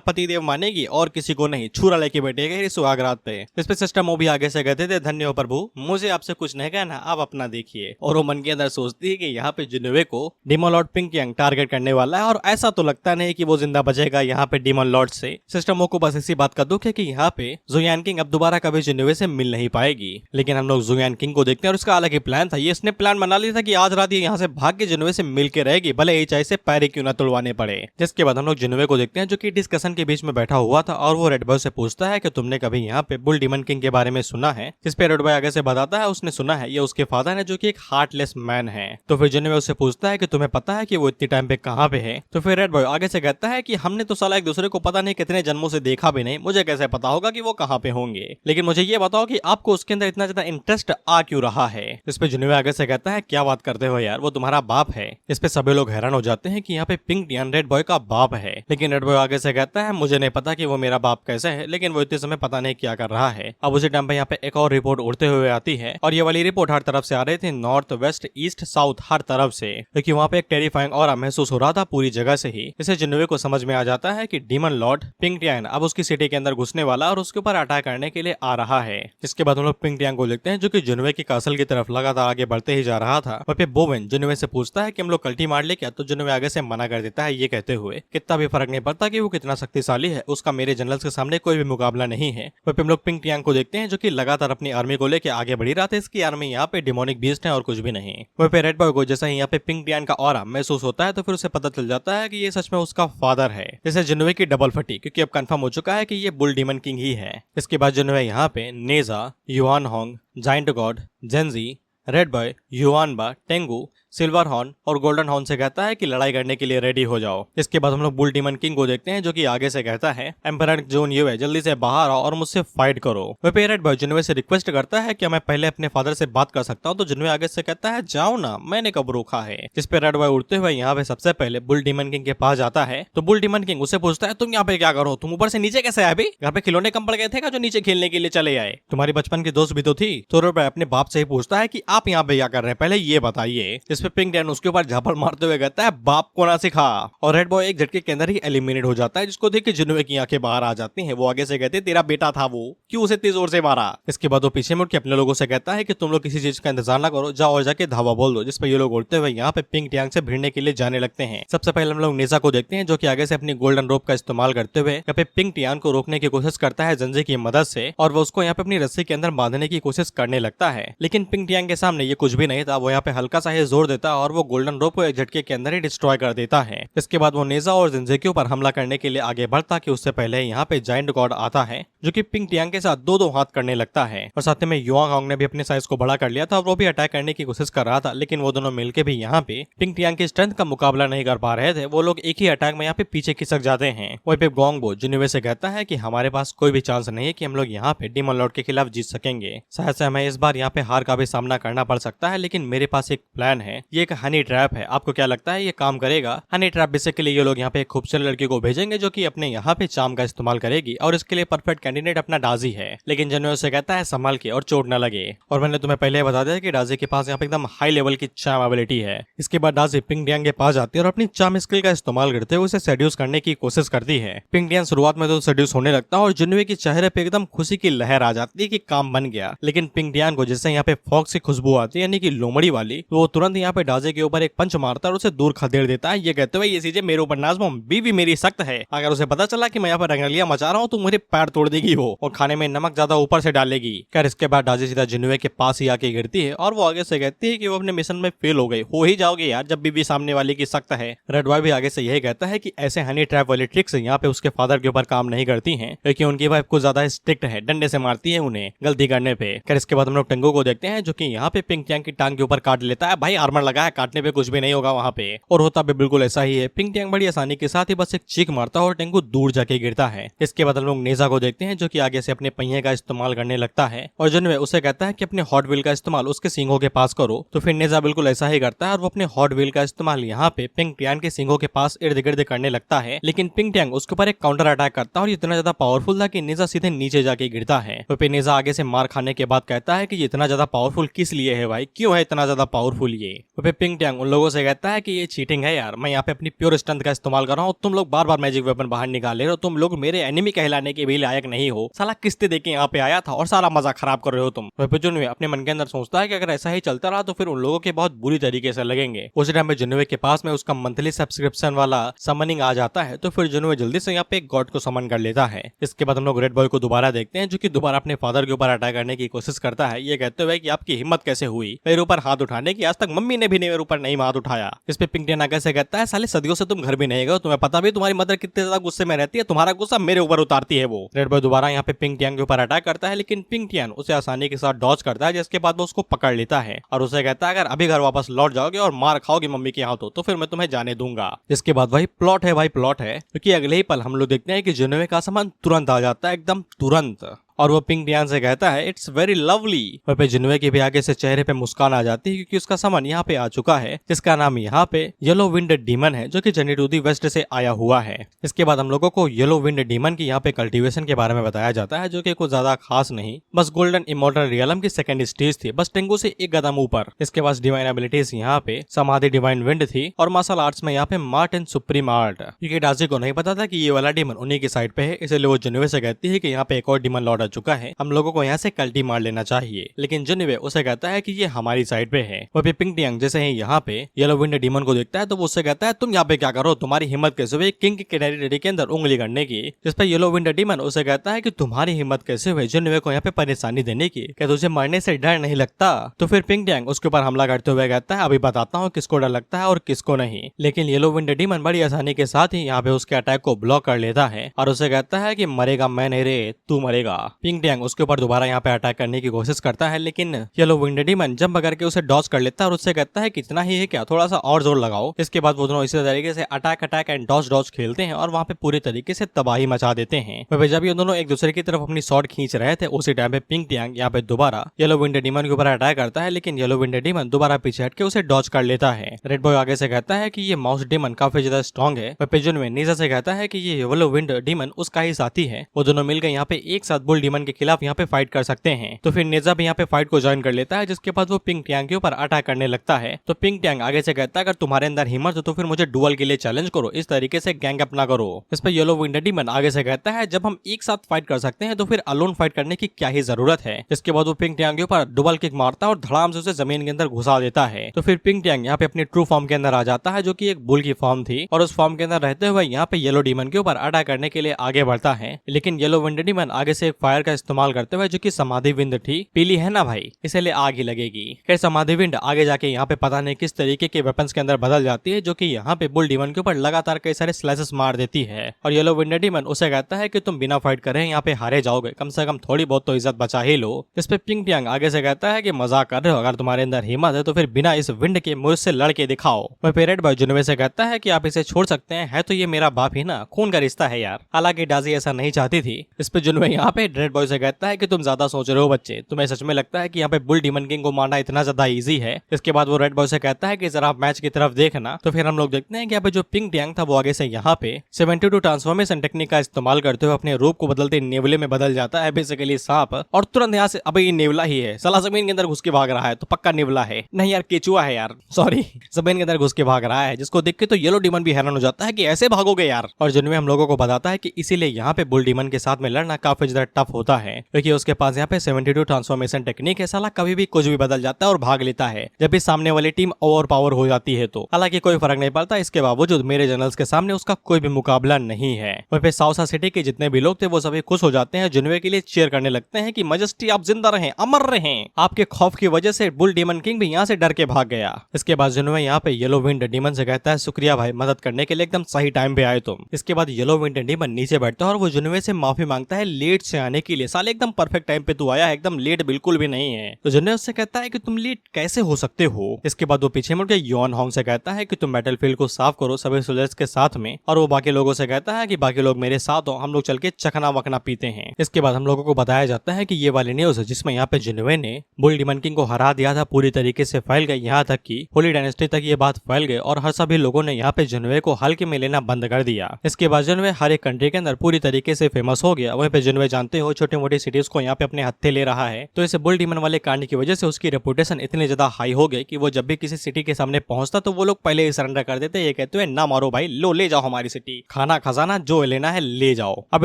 पति देव मानेगी और किसी को नहीं, छुरा लेके बैठेगा सुहागरात पे। इस पे सिस्टर मो भी आगे से कहते थे धन्य हो प्रभु, मुझे आपसे कुछ नहीं कहना, आप अपना देखिए। और वो मन के अंदर सोचती है कि यहाँ पे जुनिवे को डीमन लॉर्ड पिंक यांग टारगेट करने वाला है, और ऐसा तो लगता नहीं कि वो जिंदा बचेगा यहाँ पे डीमन लॉर्ड से। सिस्टर मो को बस इसी बात का दुख है कि यहाँ पे जुयान किंग अब दोबारा कभी जुनिवे से मिल नहीं पाएगी। लेकिन हम लोग जुयान किंग को देखते हैं और उसका अलग ही प्लान था। ये इसने प्लान बना लिया था कि आज रात ये यहाँ से भाग के जुनिवे से मिल के रहेगी, भले ही चाहे से पैर क्यों ना तुड़वाने पड़े। जिसके बाद हम लोग जुनिवे को देखते हैं जो कि डिस्कशन के बीच में बैठा हुआ था, और वो रेड बॉय से पूछता है कि तुमने कभी यहाँ पे बुल डीमन किंग के बारे में सुना है। जिस पे रेड बॉय आगे से बताता है उसने सुना है, ये उसके फादर है जो कि एक हार्टलेस मैन है। तो फिर जुनिवे उससे पूछता है कि तुम्हें पता है कि वो इतने टाइम पे कहाँ पे है। तो फिर रेड बॉय आगे से कहता है कि हमने तो साला एक दूसरे को पता नहीं कितने जन्मों से देखा भी नहीं, मुझे कैसे पता होगा कि वो कहाँ पे होंगे, लेकिन मुझे ये बताओ कि आपको उसके अंदर इतना ज्यादा इंटरेस्ट आ क्यों रहा है। इस पे जुनिवे आगे से कहता है क्या बात करते हो यार, वो तुम्हारा बाप है। इस पे सभी लोग हैरान हो जाते हैं कि यहाँ पे पिंक टियान रेड बॉय का बाप है, लेकिन रेड बॉय आगे से कहता है मुझे नहीं पता कि वो मेरा बाप कैसे है, लेकिन वो इतने समय पता नहीं क्या कर रहा है। अब उसी टाइम पे यहाँ पे एक और रिपोर्ट उड़ते हुए आती है, और ये वाली रिपोर्ट हर तरफ से आ रही थी, नॉर्थ वेस्ट ईस्ट साउथ हर तरफ से, क्योंकि वहाँ पे एक टेरिफाइंग और महसूस हो रहा था पूरी जगह से ही। इसे जुनिवे को समझ में आ जाता है कि डीमन लॉर्ड पिंक टियान अब उसकी सिटी के अंदर घुसने वाला निकला और उसके ऊपर अटैक करने के लिए आ रहा है। इसके बाद हम लोग पिंक टियांग को देखते हैं जो कि जुनवे की कासल की तरफ लगातार आगे बढ़ते ही जा रहा था। वहाँ पे बोवेन जुनवे से पूछता है कि हम लोग कल्टी मार ले क्या, तो जुनवे आगे से मना कर देता है ये कहते हुए कितना भी फर्क नहीं पड़ता कि वो कितना शक्तिशाली है, उसका मेरे जनरल्स के सामने कोई भी मुकाबला नहीं है। वहाँ पे हम लोग पिंक टियांग को देखते हैं जो कि लगातार अपनी आर्मी को लेकर आगे बढ़ी रहा था। इसकी आर्मी यहाँ पे डिमोनिक बीस्ट है और कुछ भी नहीं। वहाँ पे रेड बॉय को जैसा ही यहाँ पे पिंक टियांग का ऑरा महसूस होता है तो फिर उसे पता चल जाता है कि ये सच में उसका फादर है। जैसे जुनवे की डबल फटी, क्योंकि अब कंफर्म हो चुका है कि ये बुल डीमन किंग ही है। इसके बाद जुनवे यहाँ पे Nezha, Yuan Hong, giant god, जेंजी, रेड बॉय, युआनबा, टेंगू, सिल्वर हॉर्न और गोल्डन हॉर्न से कहता है कि लड़ाई करने के लिए रेडी हो जाओ। इसके बाद हम लोग बुल डीमन किंग को देखते हैं जो कि आगे से कहता है एम्परर जोन यूए जल्दी से बाहर आओ और मुझसे फाइट करो। वह पे रेड बॉय जुनवे से रिक्वेस्ट करता है कि मैं पहले अपने फादर से बात कर सकता हूँ, तो जुनवे आगे से कहता है जाओ ना, मैंने कब रोका है। जिस पे रेड बॉय उड़ते हुए यहाँ पे सबसे पहले बुल डीमन किंग के पास जाता है। तो बुल डीमन किंग उसे पूछता है तुम यहाँ पे क्या करो, तुम ऊपर से नीचे कैसे आए? अभी यहाँ पे खिलौने कम पड़ गए थे जो नीचे खेलने के लिए चले आए? तुम्हारी बचपन की दोस्त भी तो थी। तो रेड बॉय अपने बाप से ही पूछता है कि आप यहाँ पे क्या कर रहे हैं, पहले ये बताइए। जिस पे पिंक डैन उसके ऊपर झापड़ मारते हुए कहता है बाप को ना सिखा, और रेड बॉय एक झटके के अंदर ही एलिमिनेट हो जाता है, जिसको देख के जुनवे की आंखें बाहर आ जाती हैं। वो आगे से कहते हैं तेरा बेटा था वो, क्यों उसे तेज जोर से मारा? इसके बाद वो पीछे मुड़ के अपने लोगों से कहता है कि तुम लोग किसी चीज का इंतजार ना करो, जाओ और जाके धावा बोल दो। जिस पर ये लोग उड़ते हुए यहाँ पे पिंक टियांग से भिड़ने के लिए जाने लगते हैं। सबसे पहले हम लोग नेजा को देखते हैं जो कि आगे से अपनी गोल्डन रोप का इस्तेमाल करते हुए यहाँ पे पिंक टियांग को रोकने की कोशिश करता है जंजे की मदद से, और वो उसको यहाँ पे अपनी रस्सी के अंदर बांधने की कोशिश करने लगता है। लेकिन पिंक टियांग के सामने ये कुछ भी नहीं था। वो यहाँ पे हल्का सा ही जोर देता है और वो गोल्डन रोप को एक झटके के अंदर ही डिस्ट्रॉय कर देता है। इसके बाद वो नेजा और जिंजे के ऊपर हमला करने के लिए आगे बढ़ता कि उससे पहले यहाँ पे जाइंट गॉड आता है जो कि पिंक टियांग के साथ दो हाथ करने लगता है। और साथ में युआंग होंग ने भी अपने साइज को बड़ा कर लिया था और वो भी अटैक करने की कोशिश कर रहा था, लेकिन वो दोनों मिलकर भी यहाँ पे पिंक टियांग की स्ट्रेंथ का मुकाबला नहीं कर पा रहे थे। वो लोग एक ही अटैक में यहाँ पे पीछे खिसक जाते हैं। वहीं पे गोंगबो जुनवे से कहता है कि हमारे पास कोई भी चांस नहीं है कि हम लोग यहाँ पे डीमन लॉर्ड के खिलाफ जीत सकेंगे। शायद से हमें इस बार यहाँ पे हार का भी सामना करना पड़ सकता है, लेकिन मेरे पास एक प्लान है। ये एक हनी ट्रैप है, आपको क्या लगता है ये काम करेगा? हनी ट्रैप बेसिकली ये लोग यहाँ पे एक खूबसूरत लड़की को भेजेंगे जो कि अपने यहाँ पे चार्म का इस्तेमाल करेगी, और इसके लिए परफेक्ट कैंडिडेट अपना डाजी है। लेकिन जनरल से कहता है संभाल के और चोट न लगे। और मैंने तुम्हें पहले बता दिया कि डाजी के पास यहाँ पे एकदम हाई लेवल की चार्म एबिलिटी है। इसके बाद डाजी पिंक टियांग के पास जाती है और अपनी चार्म स्किल का इस्तेमाल करते हुए उसे सेड्यूस करने की कोशिश करती है। पिंक टियांग शुरुआत में तो सेड्यूस होने लगता है और जुनवे के चेहरे पे एकदम खुशी की लहर आ जाती है कि काम बन गया। लेकिन पिंक टियांग को जैसे यहाँ पे फॉग से खुशबू आती है, यानी कि लोमड़ी वाली, तो वो तुरंत यहाँ पे डाजे के ऊपर एक पंच मारता है और उसे दूर खदेड़ देता है, ये कहते हुए ये चीजें मेरे ऊपर नाज़मो, बीवी मेरी सख्त है, अगर उसे पता चला कि मैं यहाँ पर रंगलिया मचा रहा हूँ तो मुझे पैर तोड़ देगी वो, और खाने में नमक ज्यादा ऊपर से डालेगी। खैर इसके बाद डाजी सीधा जुनवे के पास ही आके गिरती है और वो आगे से कहती है कि वो अपने मिशन में फेल हो गई। हो ही जाओगे यार जब बीवी सामने वाले की सख्त है। रेड बॉय भी आगे से यही कहता है कि ऐसे हनी ट्रैप वाली ट्रिक्स यहाँ पे उसके फादर के ऊपर काम नहीं करती हैं, क्योंकि उनकी वाइफ कुछ ज्यादा स्ट्रिक्ट है, डंडे से मारती है उन्हें गलती करने पे। खैर इसके बाद हम लोग टेंगू को देखते हैं जो कि यहाँ पे पिंक टियांग की टांग के ऊपर काट लेता है। भाई आर्मर लगा है, काटने पे कुछ भी नहीं होगा वहाँ पे, और होता भी बिल्कुल ऐसा ही है। पिंक टियांग बड़ी आसानी के साथ ही बस एक चीख मारता है और टेंगू दूर जाके गिरता है। इसके बाद हम लोग नेजा को देखते हैं जो कि आगे से अपने पहिए का इस्तेमाल करने लगता है और जुनवे उसे कहता है कि अपने हॉट व्हील का इस्तेमाल उसके सींगों के पास करो। तो फिर नेजा बिल्कुल ऐसा ही करता है और वो अपने हॉट व्हील का इस्तेमाल यहाँ पे पिंक टियांग के सींगों के पास इर्द गिर्द करने लगता है। लेकिन पिंक टियांग उसके ऊपर एक काउंटर अटैक करता है और इतना ज्यादा पावरफुल था कि नेजा सीधे नीचे जाके गिरता है। तो फिर नेजा आगे से मार खाने के बाद कहता है कि ये इतना ज्यादा पावरफुल किस लिए है भाई, क्यों है इतना ज्यादा पावरफुल ये? तो फिर पिंक टियांग उन लोगों से कहता है कि ये चीटिंग है यार, मैं यहाँ पे अपनी प्योर स्ट्रेंथ का इस्तेमाल कर रहा हूँ, तुम लोग बार बार मैजिक वेपन बाहर निकाल ले रहे हो, तुम लोग मेरे एनिमी कहलाने के भी लायक नहीं हो, साला किस्ते देके यहाँ पे आया था और सारा मजा खराब कर रहे हो तुम। फिर जुनवे अपने मन के अंदर सोचता है कि अगर ऐसा ही चलता रहा तो फिर उन लोगों के बहुत बुरी तरीके से लगेंगे। उस टाइम पे जुनवे के पास में उसका मंथली सब्सक्रिप्शन वाला समनिंग आ जाता है, तो फिर जुनवे जल्दी से यहाँ पे एक गॉड को समन कर लेता है। इसके बाद हम लोग रेड बॉय को दोबारा देखते हैं जो कि दोबारा अपने फादर के ऊपर अटैक करने की कोशिश करता है, ये कहते हुए कि आपकी हिम्मत कैसे हुई मेरे ऊपर हाथ उठाने की, आज तक मम्मी ने भी मेरे ऊपर नहीं हाथ उठाया। इस पे पिंक टियांग आगे से कहता है साले सदियों से तुम घर भी नहीं गए, तुम्हें पता भी तुम्हारी मदर कितने ज्यादा गुस्से में रहती है, तुम्हारा गुस्सा मेरे ऊपर उतारती है वो। रेड बॉय दोबारा यहाँ पे पिंक टियांग के ऊपर अटैक करता है, लेकिन पिंक टियांग उसे आसानी के साथ डॉज करता है, जिसके बाद वो उसको पकड़ लेता है और उसे कहता है अगर अभी घर वापस लौट जाओगे और मार खाओगे मम्मी के हाथों तो फिर मैं तुम्हें जाने दूंगा। जिसके बाद वही प्लॉट है भाई, प्लॉट है, क्योंकि अगले ही पल हम लोग देखते हैं कि जुनवे का सामान तुरंत आ जाता है, एकदम तुरंत। और वो पिंक डियांग से कहता है इट्स वेरी लवली। वहीं पे जिन्वे के भी आगे से चेहरे पे मुस्कान आ जाती है क्योंकि उसका सामान यहाँ पे आ चुका है, जिसका नाम यहाँ पे येलो विंड डीमन है, जो कि जर्नी टू दी वेस्ट से आया हुआ है। इसके बाद हम लोगों को येलो विंड डीमन की यहाँ पे कल्टीवेशन के बारे में बताया जाता है, जो कि कुछ ज्यादा खास नहीं, बस गोल्डन इमोर्टल रियलम की सेकंड स्टेज थी, बस टेंगू से एक कदम ऊपर। इसके बाद डिवाइन एबिलिटीज यहाँ पे समाधि डिवाइन विंड थी और मार्शल आर्ट्स में यहाँ पे मार्ट एंड सुप्रीम आर्ट। क्योंकि डाजी को नहीं पता था कि ये वाला डीमन उन्हीं की साइड पे है, इसलिए वो जिन्वे से कहती है कि यहाँ पे एक और डीमन लौट आ चुका है, हम लोगों को यहाँ से कल्टी मार लेना चाहिए। लेकिन जिन्वे उसे कहता है कि ये हमारी साइड पे है। वह पिंक डियांग जैसे ही यहाँ पे येलो विंड डीमन को देखता है तो वो उससे कहता है तुम यहाँ पे क्या करो, तुम्हारी हिम्मत कैसे हुई किंग के टेरिटरी के अंदर उंगली करने की। जिस पर येलो विंड डीमन उसे कहता है कि तुम्हारी हिम्मत कैसे हुई जिन्वे को यहाँ पे परेशानी देने की, क्या तुझे मरने से डर नहीं लगता। तो फिर पिंक डियांग उसके ऊपर हमला करते हुए कहता है अभी बताता हूँ किसको डर लगता है और किसको नहीं। लेकिन येलो विंड डीमन बड़ी आसानी के साथ ही यहाँ पे उसके अटैक को ब्लॉक कर लेता है और उसे कहता है कि मरेगा मैं नहीं रे तू मरेगा। पिंक डियांग उसके ऊपर दोबारा यहाँ पे अटैक करने की कोशिश करता है, लेकिन येलो विंड डीमन जंप करके उसे डॉज कर लेता है और उससे कहता है कितना ही है क्या, थोड़ा सा और जोर लगाओ। इसके बाद वो दोनों इसी तरीके से अटैक एंड डॉज खेलते हैं और वहाँ पे पूरी तरीके से तबाही मचा देते हैं। जब ये दोनों एक दूसरे की तरफ अपनी शॉट खींच रहे थे उसी टाइम पे पिंक डियांग यहाँ पे दोबारा येलो विंड डीमन के ऊपर अटैक करता है, लेकिन येलो विंड डीमन दोबारा पीछे हट के उसे डॉज कर लेता है। रेड बॉय आगे से कहता है कि ये माउस डीमन काफी ज्यादा स्ट्रॉन्ग है। पिजुन में नीजा से कहता है कि ये येलो विंड डीमन उसका ही साथी है, वो दोनों मिलकर यहाँ पे एक साथ बुल डीमन के खिलाफ यहाँ पे फाइट कर सकते हैं। तो फिर नेजा भी यहाँ पे फाइट को ज्वाइन कर लेता है, जिसके बाद वो पिंक डियांग के ऊपर अटैक करने लगता है। तो पिंक डियांग आगे से कहता है अगर तुम्हारे अंदर हिम्मत हो तो फिर मुझे डुअल के लिए चैलेंज करो, इस तरीके से गैंग अप ना करो। इस पर येलो विंड डीमन आगे से कहता है जब हम एक साथ फाइट कर सकते हैं तो फिर अलोन फाइट करने की क्या ही जरूरत है। इसके बाद वो पिंक डियांग के ऊपर डुअल किक मारता है और धड़ाम से उसे जमीन के अंदर घुसा देता है। तो फिर पिंक डियांग यहाँ पे अपनी ट्रू फॉर्म के अंदर आ जाता है, जो कि एक बुल की फॉर्म थी, और उस फॉर्म के अंदर रहते हुए यहाँ पे येलो डीमन के ऊपर अटैक करने के लिए आगे बढ़ता है। लेकिन येलो विंड डीमन आगे से एक फायर का इस्तेमाल करते हुए, जो कि समाधि विंड थी, पीली है ना भाई इसलिए आग ही लगेगी। खैर समाधि विंड आगे जाके यहाँ पे पता नहीं किस तरीके के वेपन्स के अंदर बदल जाती है, जो कि यहाँ पे बुल डीमन के ऊपर लगातार कई सारे स्लाइसेस मार देती है। और येलो विंड डीमन उसे कहता है कि तुम बिना फाइट करे यहाँ पे हारे जाओगे, कम से कम थोड़ी बहुत तो इज्जत बचा ही लो। इस पे पिंक डियांग आगे से कहता है कि मजाक कर रहे हो, अगर तुम्हारे अंदर हिम्मत है तो फिर बिना इस विंड के मुझसे लड़के दिखाओ। वह रेड बॉय जिन्वे से कहता है कि आप इसे छोड़ सकते हैं, है तो ये मेरा बाप ही ना, खून का रिश्ता है यार। हालांकि डाजी ऐसा नहीं चाहती थी। इस पे जिन्वे यहाँ पे रेड बॉय से कहता है कि तुम ज्यादा सोच रहे हो बच्चे, तुम्हें सच में लगता है कि यहाँ पे बुल डीमन किंग को मारना इतना ज्यादा इजी है। इसके बाद वो रेड बॉय से कहता है कि जरा आप मैच की तरफ देखना। तो फिर हम लोग देखते हैं कि यहाँ पे जो पिंक डियांग था वो आगे से यहाँ पे 72 ट्रांसफॉर्मेशन टेक्निक का इस्तेमाल करते हुए अपने रूप को बदलते नेवले में बदल जाता है, बेसिकली सांप, और तुरंत यहाँ से अबे ये नेवला ही है, साला जमीन के अंदर घुस के भाग रहा है, तो पक्का नेवला है नहीं यार, केचुआ है यार, सॉरी, जमीन के अंदर घुस के भाग रहा है, जिसको देख के तो येलो डीमन भी हैरान हो जाता है कि ऐसे भागोगे यार। और जिनमें हम लोगों को बताता है कि इसीलिए यहाँ पे बुल डीमन के साथ में लड़ना काफी ज्यादा टफ होता है, क्योंकि उसके पास यहाँ पे 72 ट्रांसफॉर्मेशन टेक्निक है, साला कभी भी कुछ भी बदल जाता है और भाग लेता है जब भी सामने वाली टीम ओवर पावर हो जाती है। तो हालांकि कोई फर्क नहीं पड़ता, इसके बावजूद मेरे जनरल्स के सामने उसका कोई भी मुकाबला नहीं है। वहीं पे साउसा सिटी के जितने भी लोग थे वो सभी खुश हो जाते हैं, जिन्वे के लिए चीयर करने लगते हैं कि मजेस्टी आप जिंदा रहें, अमर रहें, आपके खौफ की वजह से बुल डीमन किंग भी यहाँ से डर के भाग गया। इसके बाद जिन्वे यहाँ पे येलो विंड डीमन से कहता है शुक्रिया भाई, मदद करने के लिए एकदम सही टाइम पे आए तुम। इसके बाद येलो विंड डीमन नीचे बैठता है और वो जिन्वे से माफी मांगता है लेट से आने के लिए, साले एकदम परफेक्ट टाइम पे तू आया है, एकदम लेट बिल्कुल भी नहीं है। तो जिन्वे उससे कहता है कि तुम लेट कैसे हो सकते हो। इसके बाद वो पीछे मुड़ के योन होंग से कहता है कि तुम बैटलफील्ड को साफ करो सभी सोल्जर्स के साथ में, और वो बाकी लोगों से कहता है कि बाकी लोग मेरे साथ हो, हम लोग चल के चखना वखना पीते हैं। इसके बाद हम लोगों को बताया जाता है कि ये वाली न्यूज जिसमें यहाँ पे जिन्वे ने बुल डीमन किंग को हरा दिया था पूरी तरीके से फैल गई, यहाँ तक कि होली डायनेस्टी तक ये बात फैल गई और हर सभी लोगों ने यहाँ पे जिन्वे को हल्के में लेना बंद कर दिया। इसके बाद जिन्वे हर एक कंट्री के अंदर पूरी तरीके से फेमस हो गया। वहीं पे जिन्वे जानते हो छोटी मोटी सिटीज को यहाँ पे अपने हत्थे ले रहा है, तो इस बुल डीमन वाले कांड की वजह से उसकी रेपुटेशन इतनी ज्यादा हाई हो गई कि वो जब भी किसी सिटी के सामने पहुंचता तो वो लोग पहले ही सरेंडर कर देते, ये कहते हुए ना मारो भाई, लो ले जाओ हमारी सिटी, खाना खजाना जो लेना है ले जाओ। अब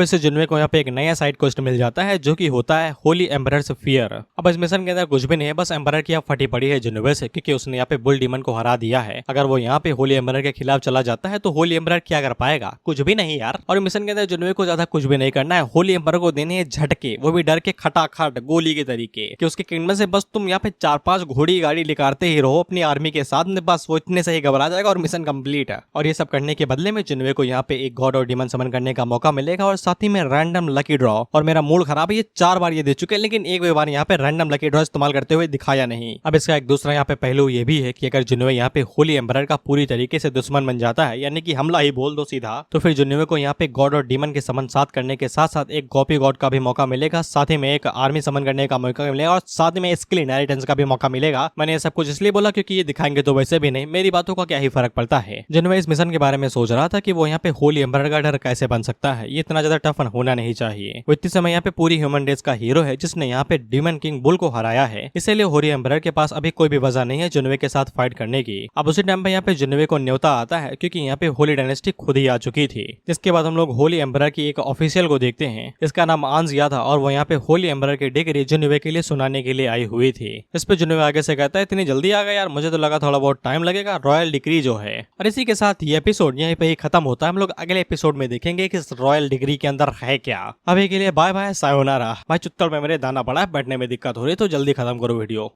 इससे जिन्वे को यहाँ पे एक नया साइड क्वेस्ट मिल जाता है, जो कि होता है होली एम्परर्स फियर। अब इस मिशन के अंदर कुछ भी नहीं है, बस एम्परर की फटी पड़ी है जिन्वे से, क्योंकि उसने यहाँ पे बुल डीमन को हरा दिया है। अगर वो यहाँ पे होली एम्परर के खिलाफ चला जाता है तो होली एम्परर क्या कर पाएगा, कुछ भी नहीं यार। और मिशन के अंदर जिन्वे को ज्यादा कुछ भी नहीं करना है, होली एम्परर को देने हैं झटके, वो भी डर के खटाखट गोली के तरीके, कि उसके किंगडम से बस तुम यहाँ पे 4-5 घोड़ी गाड़ी निकालते ही रहो अपनी आर्मी के साथ में, बस वो इतने से ही घबरा जाएगा और मिशन कंप्लीट है। और ये सब करने के बदले में जिन्वे को यहाँ पे एक गॉड और डीमन समन करने का मौका मिलेगा और साथ ही में रैंडम लकी ड्रॉ। और मेरा मूड खराब है, ये 4 बार ये दे चुके हैं लेकिन एक भी बार यहाँ पे रैंडम लकी ड्रॉ इस्तेमाल करते हुए दिखाया नहीं। अब इसका एक दूसरा यहाँ पे पहलू ये भी है कि अगर जिन्वे यहाँ पे होली एम्परर का पूरी तरीके से दुश्मन बन जाता है, यानी कि हमला ही बोल दो सीधा, तो फिर जिन्वे को यहाँ पे गॉड और डीमन के समन साथ करने के साथ साथ एक कॉपी गॉड का भी मौका मिलेगा, साथ ही में एक आर्मी समन करने का मौका मिलेगा और साथ में स्किल इनहेरिटेंस का भी मौका मिलेगा। मैंने ये सब कुछ इसलिए बोला क्योंकि ये दिखाएंगे तो वैसे भी नहीं, मेरी बातों का क्या ही फर्क पड़ता है। जिनमें इस मिशन के बारे में सोच रहा था कि वो यहाँ पे होली एम्बरर का डर कैसे बन सकता है, ये इतना ज्यादा टफ होना नहीं चाहिए। वो इतने समय यहाँ पे पूरी ह्यूमन रेस का हीरो है जिसने यहाँ पे डीमन किंग बुल को हराया है, इसलिए होली एम्बरर के पास अभी कोई भी वजह नहीं है जुनवे के साथ फाइट करने की। अब उसी टाइम पे यहाँ पे जुनवे को न्योता आता है क्योंकि यहाँ पे होली डायनेस्टी खुद ही आ चुकी थी। इसके बाद हम लोग होली एम्बरर की एक ऑफिशियल को देखते हैं, इसका नाम आंजिया था और वो यहाँ पे होली एम्बरर की डिग्री जुनवे के लिए सुनाने के लिए आई हुई थी। इस पे जुनवे आगे से कहता है इतनी जल्दी आ गया यार, मुझे तो लगा थोड़ा बहुत टाइम लगेगा, रॉयल डिग्री जो है। और इसी के साथ ये एपिसोड यहीं पे ही खत्म होता है। हम लोग अगले एपिसोड में देखेंगे कि इस रॉयल डिग्री के अंदर है क्या। अभी के लिए बाय बाय, सायोनारा। भाई चुत्तड़ में मेरे दाना पड़ा है, बैठने में दिक्कत हो रही है तो जल्दी खत्म करो वीडियो।